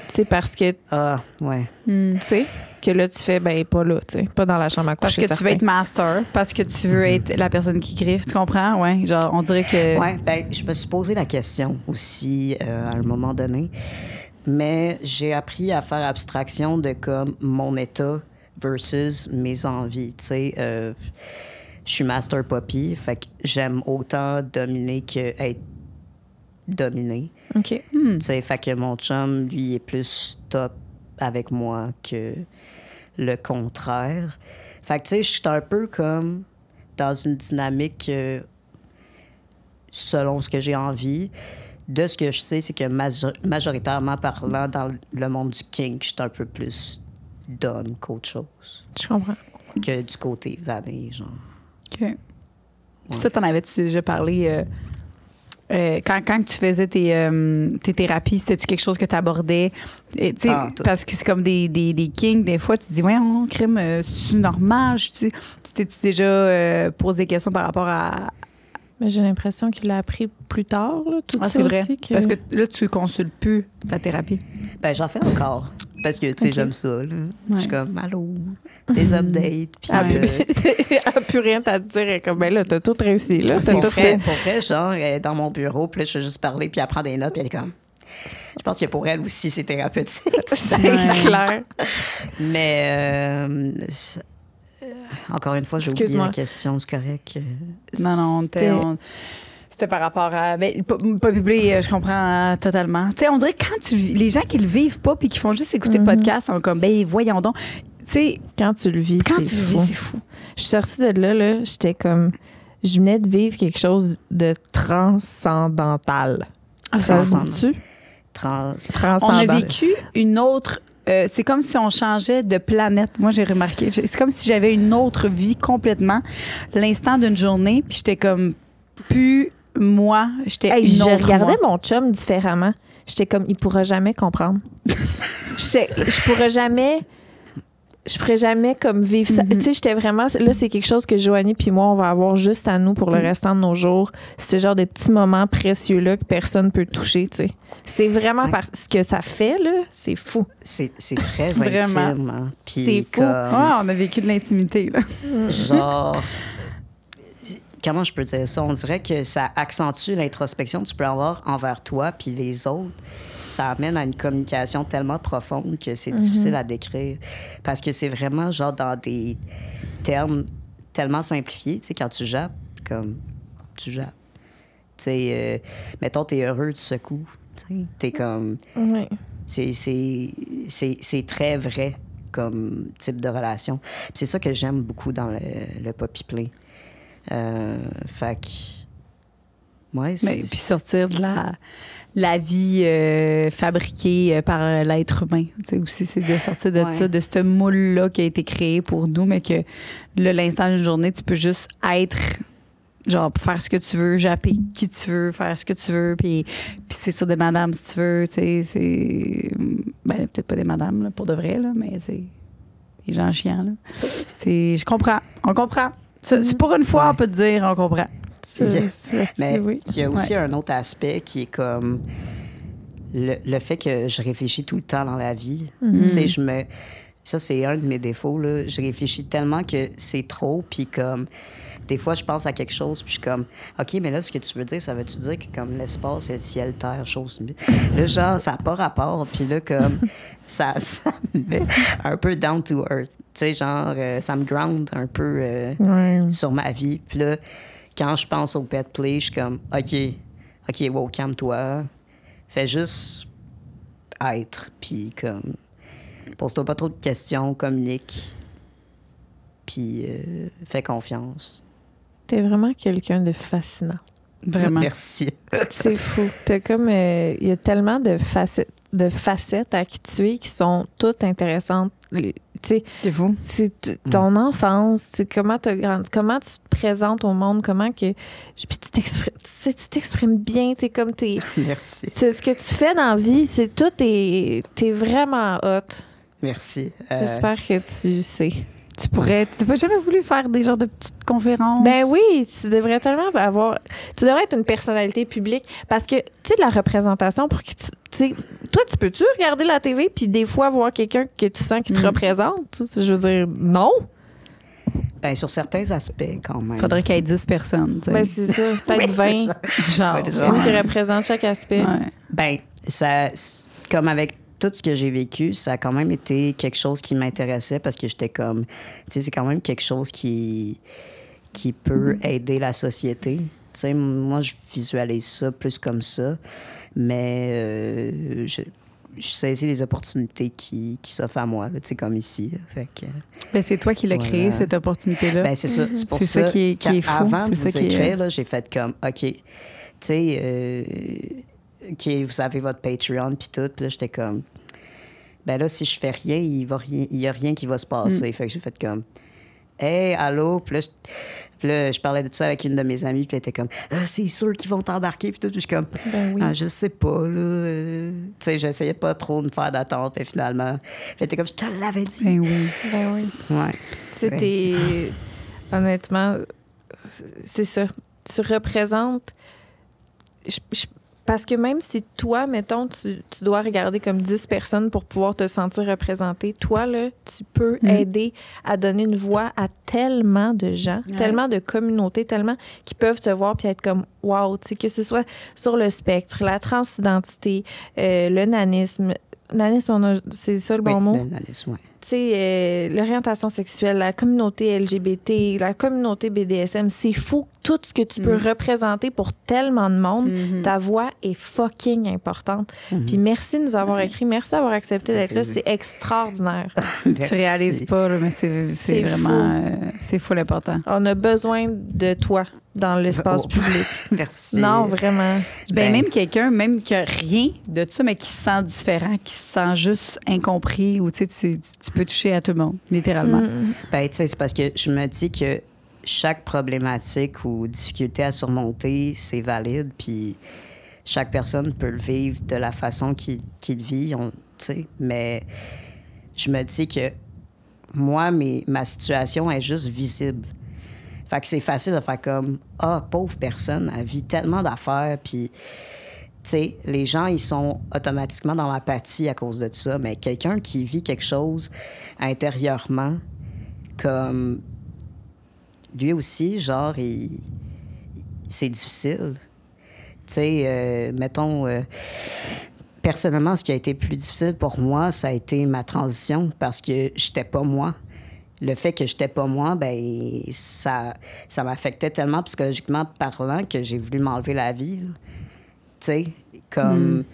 Tu sais, parce que, tu Ah, ouais. sais, que là, tu fais, ben, pas là, tu sais, pas dans la chambre à Parce coucher. que tu veux être master, parce que tu veux être la personne qui griffe, tu comprends? Ouais, genre, on dirait que... Ouais, ben, je me suis posé la question aussi à un moment donné, mais j'ai appris à faire abstraction de comme mon état versus mes envies. Tu sais, je suis master puppy, fait que j'aime autant dominer que être dominé. OK. Tu sais, fait que mon chum, lui, est plus top avec moi que le contraire. Fait que, tu sais, je suis un peu comme dans une dynamique selon ce que j'ai envie. De ce que je sais, c'est que majoritairement parlant, dans le monde du kink, je suis un peu plus done qu'autre chose. Je comprends. Que du côté vanille, genre. OK. Puis ça, t'en avais-tu déjà parlé... quand tu faisais tes thérapies, c'était-tu quelque chose que tu abordais? Tout. Parce que c'est comme des kinks, des fois, tu te dis, ouais, on crime, c'est normal. Tu t'es-tu déjà posé des questions par rapport à. Mais j'ai l'impression qu'il l'a appris plus tard, là, tout ça c'est vrai. aussi. Parce que là, tu consultes plus ta thérapie. Ben, j'en fais encore. Parce que, tu sais, Ok. j'aime ça, là. Je suis Ouais. comme, allô, des updates. Puis, Elle n'a plus rien à te dire. Elle est comme, ben là, t'as tout réussi, là. T'as tout fait. pour vrai, genre, elle est dans mon bureau, puis là, je fais juste parler, puis elle prend des notes, puis elle est comme... Je pense que pour elle aussi, c'est thérapeutique. C'est Ouais. clair. Mais, encore une fois, j'ai oublié Excuse-moi. la question, c'est correct. Non, c'était par rapport à. Ben, pas publié, je comprends totalement. Tu sais, on dirait que quand les gens qui le vivent pas puis qui font juste écouter le podcast sont comme, ben, voyons donc. Tu sais, Quand tu le vis, quand c'est tu le fou. vis, c'est fou. Je suis sortie de là, j'étais comme... Je venais de vivre quelque chose de transcendantal. Ça se dit-tu? On a Transcendantal. vécu une autre. C'est comme si on changeait de planète. Moi, j'ai remarqué. C'est comme si j'avais une autre vie complètement. L'instant d'une journée, puis j'étais comme plus moi. J'étais Hey, une je autre regardais moi. mon chum différemment. J'étais comme, il pourra jamais comprendre. Je pourrais jamais comme vivre ça. Tu sais, j'étais vraiment... Là, c'est quelque chose que Joanie puis moi, on va avoir juste à nous pour le restant de nos jours. Ce genre de petits moments précieux-là que personne peut toucher, tu sais. C'est vraiment ce que ça fait, là. C'est fou. C'est très Vraiment. intime. Hein. Puis C'est fou. comme, Ah, on a vécu de l'intimité, là. genre... Comment je peux dire ça? On dirait que ça accentue l'introspection que tu peux avoir envers toi puis les autres. Ça amène à une communication tellement profonde que c'est difficile à décrire. Parce que c'est vraiment genre dans des termes tellement simplifiés. Tu sais, quand tu jappes, comme tu jappes. Tu sais, mettons, t'es heureux, tu secoues. Tu sais, t'es comme... Oui. C'est très vrai comme type de relation. Puis c'est ça que j'aime beaucoup dans le Poppy Play. Fait que... Ouais, Puis sortir de la vie fabriquée par l'être humain. Tu sais, aussi, c'est de sortir de ça, de ce moule-là qui a été créé pour nous, mais que là, l'instant d'une journée, tu peux juste être, genre, faire ce que tu veux, japper qui tu veux, faire ce que tu veux, puis c'est sur des madames si tu veux, tu sais, c'est... Ben, peut-être pas des madames, là, pour de vrai, là, mais c'est des gens chiants, là. Je comprends, on comprend. C'est pour une fois, on peut te dire, on comprend. Mais il y a aussi un autre aspect qui est comme le fait que je réfléchis tout le temps dans la vie. Tu sais, ça, c'est un de mes défauts, là. Je réfléchis tellement que c'est trop, puis comme... Des fois, je pense à quelque chose, puis je suis comme, OK, mais là, ce que tu veux dire, ça veut-tu dire que comme l'espace, c'est le ciel, terre, chose... Là, genre, ça n'a pas rapport, puis là, comme, ça me met un peu down to earth. Tu sais, genre, ça me ground un peu sur ma vie. Puis là, quand je pense au pet play, je suis comme, OK, wow, calme-toi. Fais juste être, puis comme, pose-toi pas trop de questions, communique, puis fais confiance. T'es vraiment quelqu'un de fascinant. Vraiment. Merci. C'est fou. T'as comme... Il y a tellement de facettes à qui tu es qui sont toutes intéressantes. Tu sais, C'est fou. c'est ton enfance, c'est comment tu te présentes au monde, puis tu t'exprimes bien, t'es comme Merci. c'est ce que tu fais dans la vie, c'est tout, t'es vraiment hot. Merci. J'espère que tu sais. Tu n'as jamais voulu faire des genres de petites conférences? Ben oui, tu devrais être une personnalité publique parce que, tu sais, la représentation pour que toi, tu peux-tu regarder la TV puis des fois voir quelqu'un que tu sens qui te représente? Je veux dire, non. Ben, sur certains aspects, quand même. Faudrait qu'il y ait 10 personnes. Tu sais. Ben, c'est ça. Peut-être 20. Genre. Une qui représente chaque aspect. Ouais. Ben, comme avec tout ce que j'ai vécu, ça a quand même été quelque chose qui m'intéressait parce que j'étais comme... Tu sais, c'est quand même quelque chose qui peut aider la société. Tu sais, moi, je visualise ça plus comme ça, mais je saisis les opportunités qui s'offrent à moi, tu sais, comme ici. Fait que, ben, c'est toi qui l'as créé, cette opportunité-là. ben, c'est ça. C'est pour C'est ça qui est fou. Avant de C'est vous ça qui est- écrire, là, j'ai fait comme, OK, tu sais... OK, vous avez votre Patreon puis tout. Puis là, j'étais comme, ben là, si je fais rien, il y a rien qui va se passer. Fait que j'ai fait comme, hey, allô? Puis là, je parlais de ça avec une de mes amies, puis elle était comme, ah, c'est sûr qu'ils vont t'embarquer. Puis tout, puis je suis comme, Ben oui. ah, je sais pas, là. Tu sais, j'essayais pas trop de me faire d'attente, puis finalement, elle était comme, je te l'avais dit. Ben oui. Ben oui. Ouais. Tu sais, honnêtement, c'est ça. Tu représentes... Parce que même si toi, mettons, tu dois regarder comme 10 personnes pour pouvoir te sentir représenté, toi, là, tu peux aider à donner une voix à tellement de gens, tellement de communautés, tellement qui peuvent te voir puis être comme « wow », tu sais, que ce soit sur le spectre, la transidentité, le nanisme. Nanisme, c'est ça le bon mot? Le nanisme, ouais. Tu sais, l'orientation sexuelle, la communauté LGBT, la communauté BDSM, c'est fou tout ce que tu peux représenter pour tellement de monde. Ta voix est fucking importante. Puis merci de nous avoir écrit, merci d'avoir accepté d'être là, c'est extraordinaire. Tu réalises pas, là, mais c'est vraiment... c'est fou l'important. On a besoin de toi dans l'espace public. Merci. Non, vraiment. Ben, même quelqu'un, même qui a rien de ça, mais qui se sent différent, qui se sent juste incompris, ou tu sais, tu peux toucher à tout le monde, littéralement. Ben, tu sais, c'est parce que je me dis que chaque problématique ou difficulté à surmonter, c'est valide, puis chaque personne peut le vivre de la façon qu'il vit, tu sais. Mais je me dis que moi, ma situation est juste visible. Fait que c'est facile de faire comme « Ah, pauvre personne, elle vit tellement d'affaires, puis... » Tu sais, les gens, ils sont automatiquement dans l'apathie à cause de ça, mais quelqu'un qui vit quelque chose intérieurement, comme... Lui aussi, genre, c'est difficile. Tu sais, mettons... personnellement, ce qui a été plus difficile pour moi, ça a été ma transition, parce que j'étais pas moi. Le fait que j'étais pas moi, ben ça m'affectait tellement psychologiquement parlant que j'ai voulu m'enlever la vie. Tu sais, comme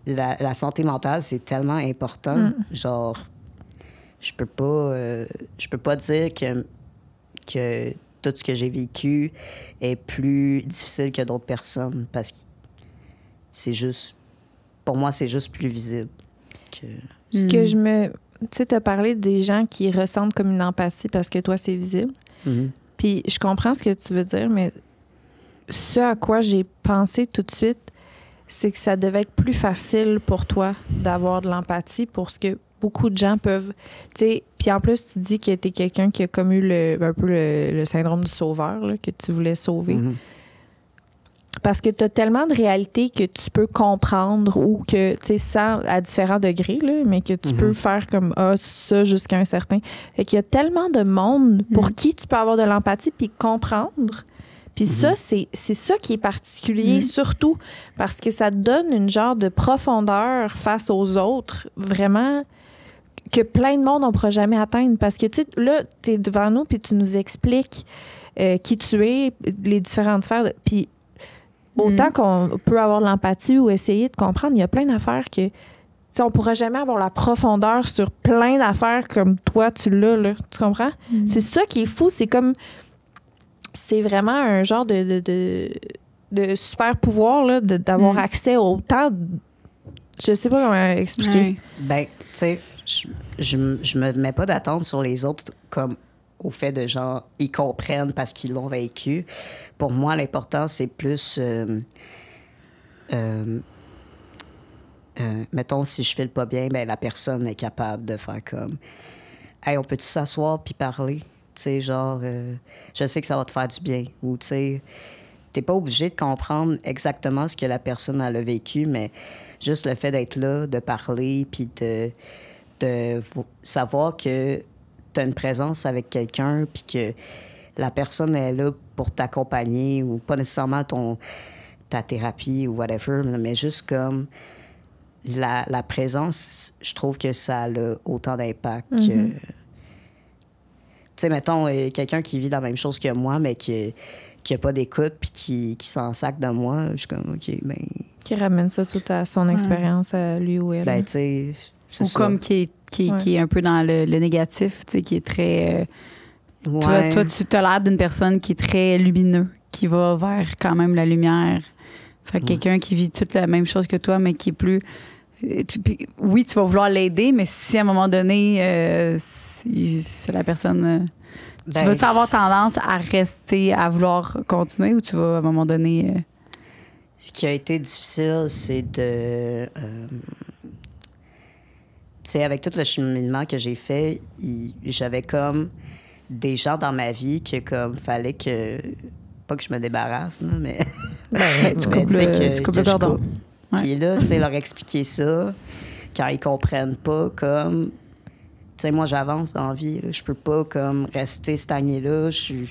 la santé mentale, c'est tellement important. Genre, je peux pas dire que tout ce que j'ai vécu est plus difficile que d'autres personnes parce que c'est juste... Pour moi, c'est juste plus visible que... Ce que je me... Tu sais, t'as parlé des gens qui ressentent comme une empathie parce que toi, c'est visible. Puis je comprends ce que tu veux dire, mais ce à quoi j'ai pensé tout de suite, c'est que ça devait être plus facile pour toi d'avoir de l'empathie pour ce que beaucoup de gens peuvent... Tu sais, puis en plus, tu dis que t'es quelqu'un qui a comme eu un peu le syndrome du sauveur, là, que tu voulais sauver. Parce que tu as tellement de réalités que tu peux comprendre ou que, tu sais, sans, à différents degrés, là, mais que tu peux faire comme ça jusqu'à un certain. Fait qu'il y a tellement de monde pour qui tu peux avoir de l'empathie puis comprendre. Puis ça, c'est ça qui est particulier, surtout parce que ça te donne une genre de profondeur face aux autres, vraiment, que plein de monde ne pourra jamais atteindre. Parce que, tu sais, là, tu es devant nous puis tu nous expliques qui tu es, les différentes sphères. Puis autant qu'on peut avoir de l'empathie ou essayer de comprendre, il y a plein d'affaires que... on ne pourra jamais avoir la profondeur sur plein d'affaires comme toi, tu l'as, là. Tu comprends? C'est ça qui est fou. C'est comme... C'est vraiment un genre de super pouvoir, là, d'avoir accès au temps. Je sais pas comment expliquer. Ouais. Ben, tu sais, je me mets pas d'attente sur les autres comme au fait de genre, ils comprennent parce qu'ils l'ont vécu. Pour moi, l'important, c'est plus... mettons, si je file pas bien, ben la personne est capable de faire comme... Hey, on peut-tu s'asseoir puis parler? Tu sais, genre, je sais que ça va te faire du bien. Ou, tu sais, t'es pas obligé de comprendre exactement ce que la personne a vécu, mais juste le fait d'être là, de parler, puis de savoir que t'as une présence avec quelqu'un, puis que la personne est là pour t'accompagner, ou pas nécessairement ta thérapie ou whatever, mais juste comme la présence, je trouve que ça a autant d'impact que... Tu sais, mettons, quelqu'un qui vit la même chose que moi, mais qui a pas d'écoute puis qui s'en sac de moi, je suis comme, OK, ben... Qui ramène ça tout à son expérience à lui ou elle. Ben, tu sais, c'est Ou ça. comme qui est un peu dans le négatif, tu sais, qui est très... Ouais. Toi, tu as l'air d'une personne qui est très lumineux, qui va vers quand même la lumière. Fait que quelqu'un qui vit toute la même chose que toi, mais qui est plus... oui, tu vas vouloir l'aider, mais si à un moment donné, c'est la personne... tu vas-tu avoir tendance à rester, à vouloir continuer ou tu vas à un moment donné... Ce qui a été difficile, c'est de... tu sais, avec tout le cheminement que j'ai fait, j'avais comme des gens dans ma vie que comme fallait que... Pas que je me débarrasse, là, mais... tu coupes le cordon. Puis là, tu sais, leur expliquer ça, quand ils comprennent pas, comme... Tu sais, moi, j'avance dans la vie, là. Je peux pas, comme, rester stagné là. Je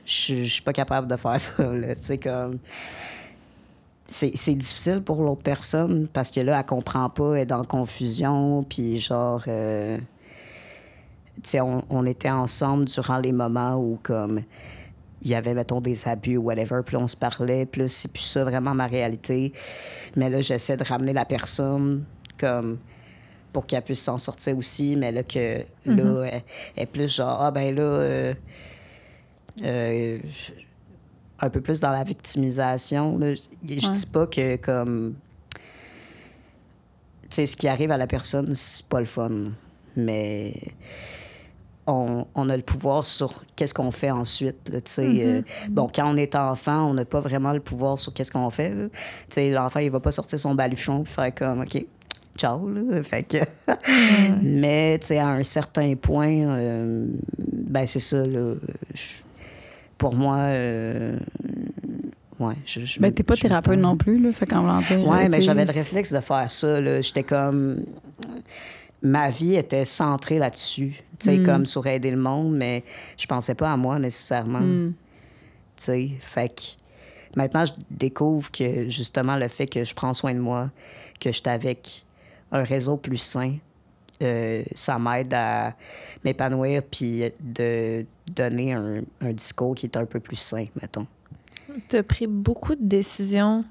suis pas capable de faire ça, là. Tu sais, comme... C'est difficile pour l'autre personne parce que là, elle comprend pas, elle est dans la confusion, puis genre... tu sais, on était ensemble durant les moments où, comme... Il y avait, mettons, des abus ou whatever, puis on se parlait, puis là, c'est plus ça vraiment ma réalité. Mais là, j'essaie de ramener la personne, comme, pour qu'elle puisse s'en sortir aussi, mais là, que, là, elle est plus genre, ah, ben là, un peu plus dans la victimisation, là. Je dis pas que, comme, tu sais, ce qui arrive à la personne, c'est pas le fun, mais... On a le pouvoir sur qu'est-ce qu'on fait ensuite. Tu sais, bon, quand on est enfant, on n'a pas vraiment le pouvoir sur qu'est-ce qu'on fait. Tu sais, l'enfant, il va pas sortir son baluchon et faire comme, OK, ciao. Là. Fait que... Mais, tu sais, à un certain point, ben c'est ça. Là, pour moi, ouais. Ben, t'es pas thérapeute non plus, là. Fait qu'en voulant dire... Ouais, mais j'avais le réflexe de faire ça. Là. J'étais comme... Ma vie était centrée là-dessus. Tu sais, comme sur aider le monde, mais je pensais pas à moi nécessairement. Tu sais, fait que maintenant, je découvre que justement le fait que je prends soin de moi, que je suis avec un réseau plus sain, ça m'aide à m'épanouir puis de donner un discours qui est un peu plus sain, mettons. Tu as pris beaucoup de décisions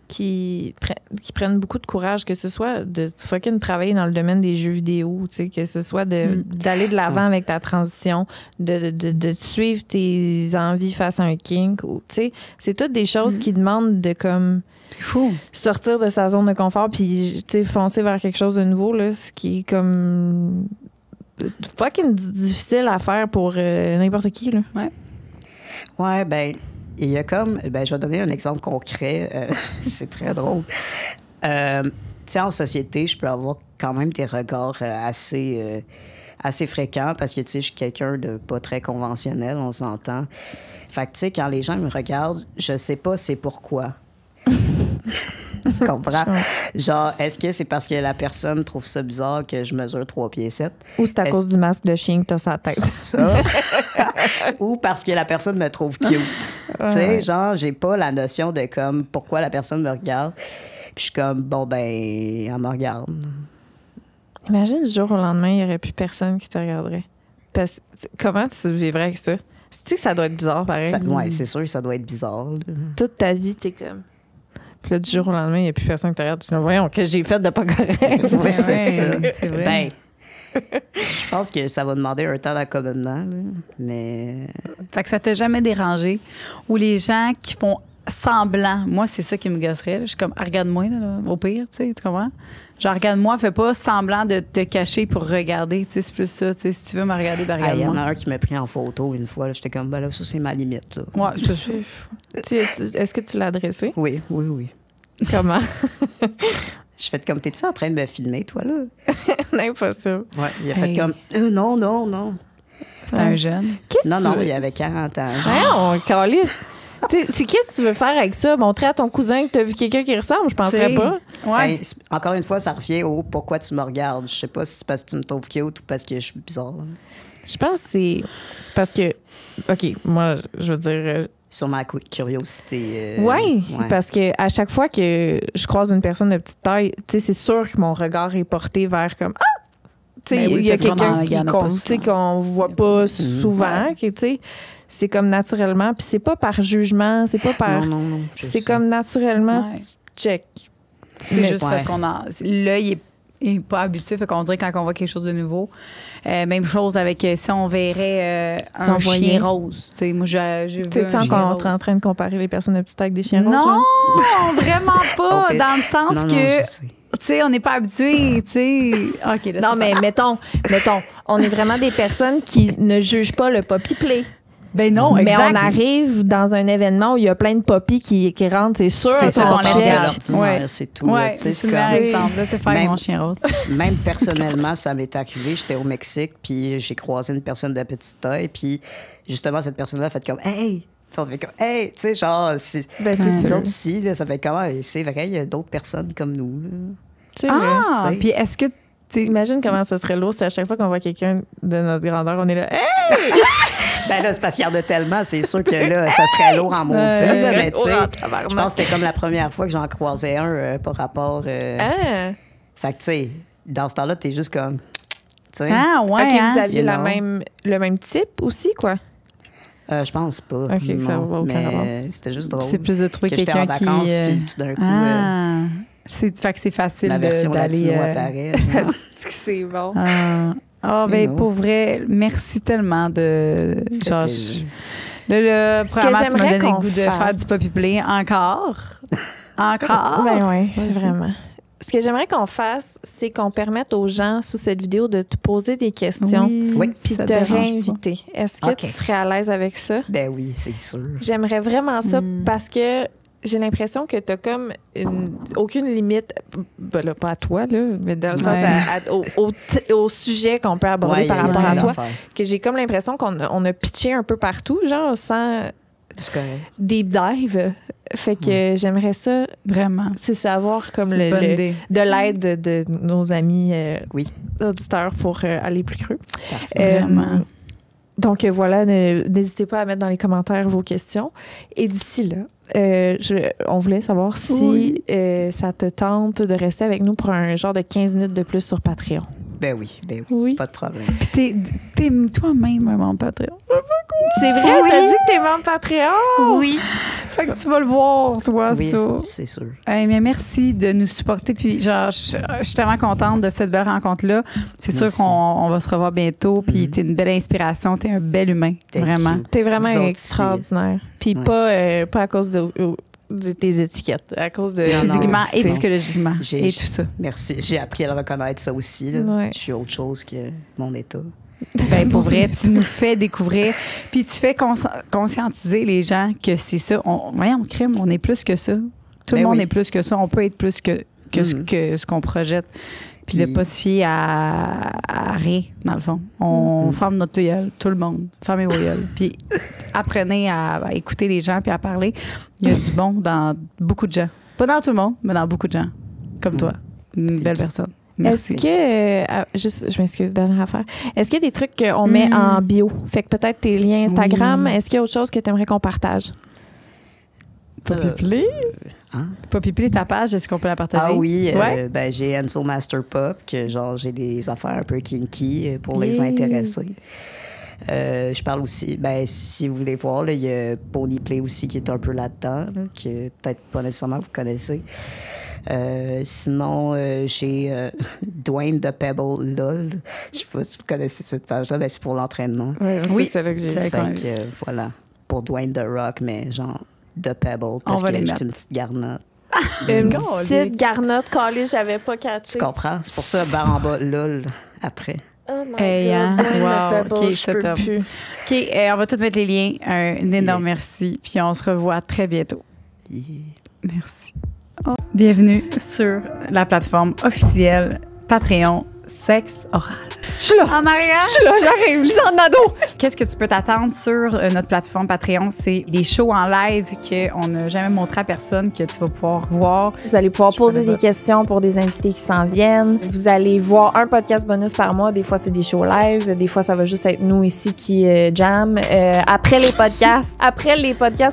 qui qui prennent beaucoup de courage, que ce soit de fucking travailler dans le domaine des jeux vidéo, tu sais, que ce soit d'aller de l'avant avec ta transition, de suivre tes envies face à un kink, ou tu sais, c'est toutes des choses qui demandent de comme C'est fou. sortir de sa zone de confort puis tu sais foncer vers quelque chose de nouveau là, ce qui est comme fucking difficile à faire pour n'importe qui là. Ouais, ben, il y a comme. Ben, je vais donner un exemple concret. C'est très drôle. Tu sais, en société, je peux avoir quand même des regards assez fréquents parce que, tu sais, je suis quelqu'un de pas très conventionnel, on s'entend. Fait que, tu sais, quand les gens me regardent, je sais pas c'est pourquoi. Tu comprends? Genre, est-ce que c'est parce que la personne trouve ça bizarre que je mesure 3 pieds 7? Ou c'est à cause du masque de chien que t'as sur la tête. Ça. Ou parce que la personne me trouve cute. Tu sais, genre, j'ai pas la notion de comme pourquoi la personne me regarde. Puis je suis comme, bon, ben, elle me regarde. Imagine du jour au lendemain, il n'y aurait plus personne qui te regarderait. Comment tu vivrais avec ça? Tu sais que ça doit être bizarre, pareil. Ouais, c'est sûr que ça doit être bizarre. Là. Toute ta vie, t'es comme... Puis là, du jour au lendemain, il n'y a plus personne qui te regarde. Tu dis, voyons, qu'est-ce que j'ai fait de pas correct? Ouais, c'est ça. C'est vrai. Ben, je pense que ça va demander un temps d'accommodement, là, mais... Fait que ça t'a jamais dérangé. Ou les gens qui font semblant. Moi, c'est ça qui me gosserait. Là. Je suis comme, regarde-moi, là, au pire, tu comprends? Genre, regarde-moi, fais pas semblant de te cacher pour regarder. Tu sais, c'est plus ça. Tu sais, si tu veux me regarder, ben Il y en regarde-moi. a un qui m'a pris en photo une fois. J'étais comme, ben là, ça, c'est ma limite. Là. Ouais, Est-ce que tu l'as adressé? Oui, oui, oui. Comment? Je fais comme, t'es-tu en train de me filmer, toi, là? Impossible. Ouais, il a fait comme, non, non, non. C'était un jeune. Qu'est-ce Non, que non, tu veux? il avait 40 ans. Voyons, calisse. C'est qu'est-ce que tu veux faire avec ça? Montrer à ton cousin que tu as vu quelqu'un qui ressemble? Je penserais T'sais, pas. Ouais. Ben, encore une fois, ça revient au pourquoi tu me regardes. Je sais pas si c'est parce que tu me trouves cute ou parce que je suis bizarre. Là. Je pense que c'est parce que, OK, moi, je veux dire... Sur ma curiosité. Oui, ouais. parce que à chaque fois que je croise une personne de petite taille, tu sais, c'est sûr que mon regard est porté vers comme « Ah! » Tu sais, Ben oui, il y a parce qu'on quelqu'un en- il y en a pas tu sais, souvent. qu'on voit pas souvent, que, tu sais, c'est comme naturellement. Puis c'est pas par jugement, c'est pas par... Non, non, non. je C'est sais. comme naturellement, Ouais. check. C'est Mais- juste parce qu'on a. L'œil est pas habitué, fait qu'on dirait quand on voit quelque chose de nouveau. Même chose avec si on verrait Si on un voyait- chien rose. Tu sais, moi, j'ai vu Tu un sais, chien qu'on rose. est en train de comparer les personnes de petite taille avec des chiens roses. Non, genre? vraiment pas. Ok. Dans le sens Non, non, que, je sais. tu sais, on n'est pas habitué, tu sais. OK, là, Non, c'est mais pas- mettons, on est vraiment des personnes qui ne jugent pas le poppy play. Ben non, Mais exact. on arrive dans un événement où il y a plein de poppies qui rentrent, c'est sûr. C'est sûr qu'on qu'on les check. regarde. L'ordinaire, Ouais. c'est tout. là, Ouais, tu sais, c'est c'est le meilleur comme- exemple. Là, c'est faire Même- mon chien rose. Même personnellement, ça m'est arrivé. J'étais au Mexique, puis j'ai croisé une personne de petite taille, puis justement, cette personne-là a fait comme « Hey! » Puis on fait comme « Hey! » Tu sais, genre, Ben, c'est nous sûr. autres ici, là, ça fait comment? C'est vrai, il y a d'autres personnes comme nous. là. C'est vrai. Ah, tu sais. puis est-ce que Imagine comment ça serait lourd si à chaque fois qu'on voit quelqu'un de notre grandeur, on est là. Hey! Ben là, c'est parce qu'il y en a tellement, c'est sûr que là, ça serait lourd en maudit. Ouais. là, mais tu sais, Oh, en tabarnak. je pense que c'était comme la première fois que j'en croisais un par rapport... Ah! Fait que, tu sais, dans ce temps-là, t'es juste comme... Tu sais, Ah, ouais. OK, hein? vous aviez You know. le même type aussi, quoi? je pense pas. Ok, ça non, va aucun mais rapport. c'était juste drôle. C'est plus de trouver que j'étais en quelqu'un qui. vacances, puis tout d'un coup, Ah. Fait que c'est facile ma version d'aller. latino apparaît. C'est bon. Ah, ben, You know. pour vrai, merci tellement de. Genre, plaisir. là, Ce que premièrement, tu m'as j'aimerais donné le qu'on goût de fasse- faire du poppy play encore. Encore. Ben oui, vraiment. Ce que j'aimerais qu'on fasse, c'est qu'on permette aux gens sous cette vidéo de te poser des questions Oui. puis ça de te dérange pas. réinviter. Est-ce que OK. tu serais à l'aise avec ça? Ben oui, c'est sûr. J'aimerais vraiment ça parce que j'ai l'impression que tu as comme aucune limite, ben là, pas à toi, là, mais dans le sens au sujet qu'on peut aborder Ouais, par il y a rapport à plein toi, d'affaires. que j'ai comme l'impression qu'on a pitché un peu partout, genre sans C'est correct. deep dive. Fait que j'aimerais ça, Vraiment. c'est savoir comme C'est une bonne idée. de l'aide de nos amis Oui. auditeurs pour aller plus creux. Parfait. Vraiment. Donc voilà, n'hésitez pas à mettre dans les commentaires vos questions. Et d'ici là, on voulait savoir si Oui. ça te tente de rester avec nous pour un genre de 15 minutes de plus sur Patreon. Ben oui, Oui. pas de problème. Puis t'es toi-même un membre Patreon. C'est vrai, Oui. t'as dit que t'es membre Patreon. Oui. Fait que tu vas le voir, toi, Oui, ça. c'est sûr. Mais merci de nous supporter. Puis, genre, je suis tellement contente de cette belle rencontre-là. C'est sûr Merci. qu'on va se revoir bientôt. Puis, t'es une belle inspiration. T'es un bel humain. Thank vraiment. you. T'es vraiment Vous autres extraordinaire. Puis Ouais. pas à cause de tes étiquettes, à cause de... Non, non, Physiquement et c'est- psychologiquement. J'ai- Et tout ça. Merci. J'ai appris à le reconnaître, ça aussi. Là. Ouais. Je suis autre chose que mon état. Ben, pour vrai, tu nous fais découvrir. Puis, tu fais conscientiser les gens que c'est ça. Voyons, crime, on est plus que ça. Tout le Ben monde oui. est plus que ça. On peut être plus que ce qu'on projette. Puis de Puis- ne pas se fier à rien, dans le fond. On ferme notre gueule, tout le monde. Fermez vos gueules. Puis apprenez à écouter les gens puis à parler. Il y a du bon dans beaucoup de gens. Pas dans tout le monde, mais dans beaucoup de gens. Comme toi. Une belle personne. Merci. Est-ce que, juste, je m'excuse, dernière affaire. Est-ce qu'il y a des trucs qu'on met en bio? Fait que peut-être tes liens Instagram. Oui. Est-ce qu'il y a autre chose que tu aimerais qu'on partage? Poppy Play? Hein? Poppy Play, ta page, est-ce qu'on peut la partager? Ah oui, Ouais. ben, j'ai Enzo Master Pop, que genre j'ai des affaires un peu kinky pour les Yeah. intéresser. Je parle aussi, ben, si vous voulez voir, là, il y a Pony Play aussi qui est un peu là-dedans, là, que peut-être pas nécessairement vous connaissez. Sinon, j'ai Dwayne the Pebble LOL. Je sais pas si vous connaissez cette page-là, mais c'est pour l'entraînement. Oui, c'est là que j'ai c'est vu. vrai qu'on a Fait que, voilà, pour Dwayne the Rock, mais genre The Pebble, parce va que les j'ai mettre. une petite garnotte. Une Colique. petite garnotte collée, j'avais pas catché. Tu comprends? C'est pour ça, barre en bas, LOL, après. Oh my Hey, hein? God, Dwayne Wow, the Pebble, ok, je peux c'est top. plus. OK, on va tout mettre les liens. Un énorme merci. Puis on se revoit très bientôt. Yeah. Merci. Bienvenue sur la plateforme officielle Patreon Sexe Oral. Je suis là. En arrière. Je suis là, j'arrive. Lisande Nadeau. Qu'est-ce que tu peux t'attendre sur notre plateforme Patreon? C'est des shows en live qu'on n'a jamais montré à personne que tu vas pouvoir voir. Vous allez pouvoir poser connais des pas. questions pour des invités qui s'en viennent. Vous allez voir un podcast bonus par mois. Des fois, c'est des shows live. Des fois, ça va juste être nous ici qui jam. Après les podcasts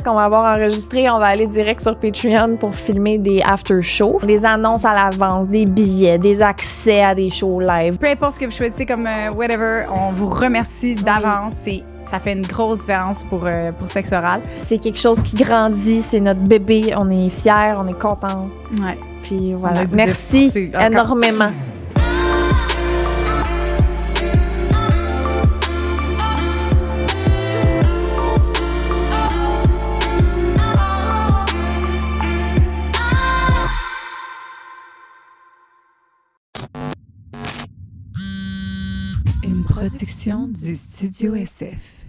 qu'on va avoir enregistrés, on va aller direct sur Patreon pour filmer des after-shows. Des annonces à l'avance, des billets, des accès à des shows live. Peu importe ce que vous choisissez comme whatever, on vous remercie d'avance. Ça fait une grosse différence pour Sexe Oral. C'est quelque chose qui grandit. C'est notre bébé. On est fiers, on est contents. Ouais. Puis On a voilà. le goût de Merci poursuivre. Encore. énormément. Une production du Studio SF.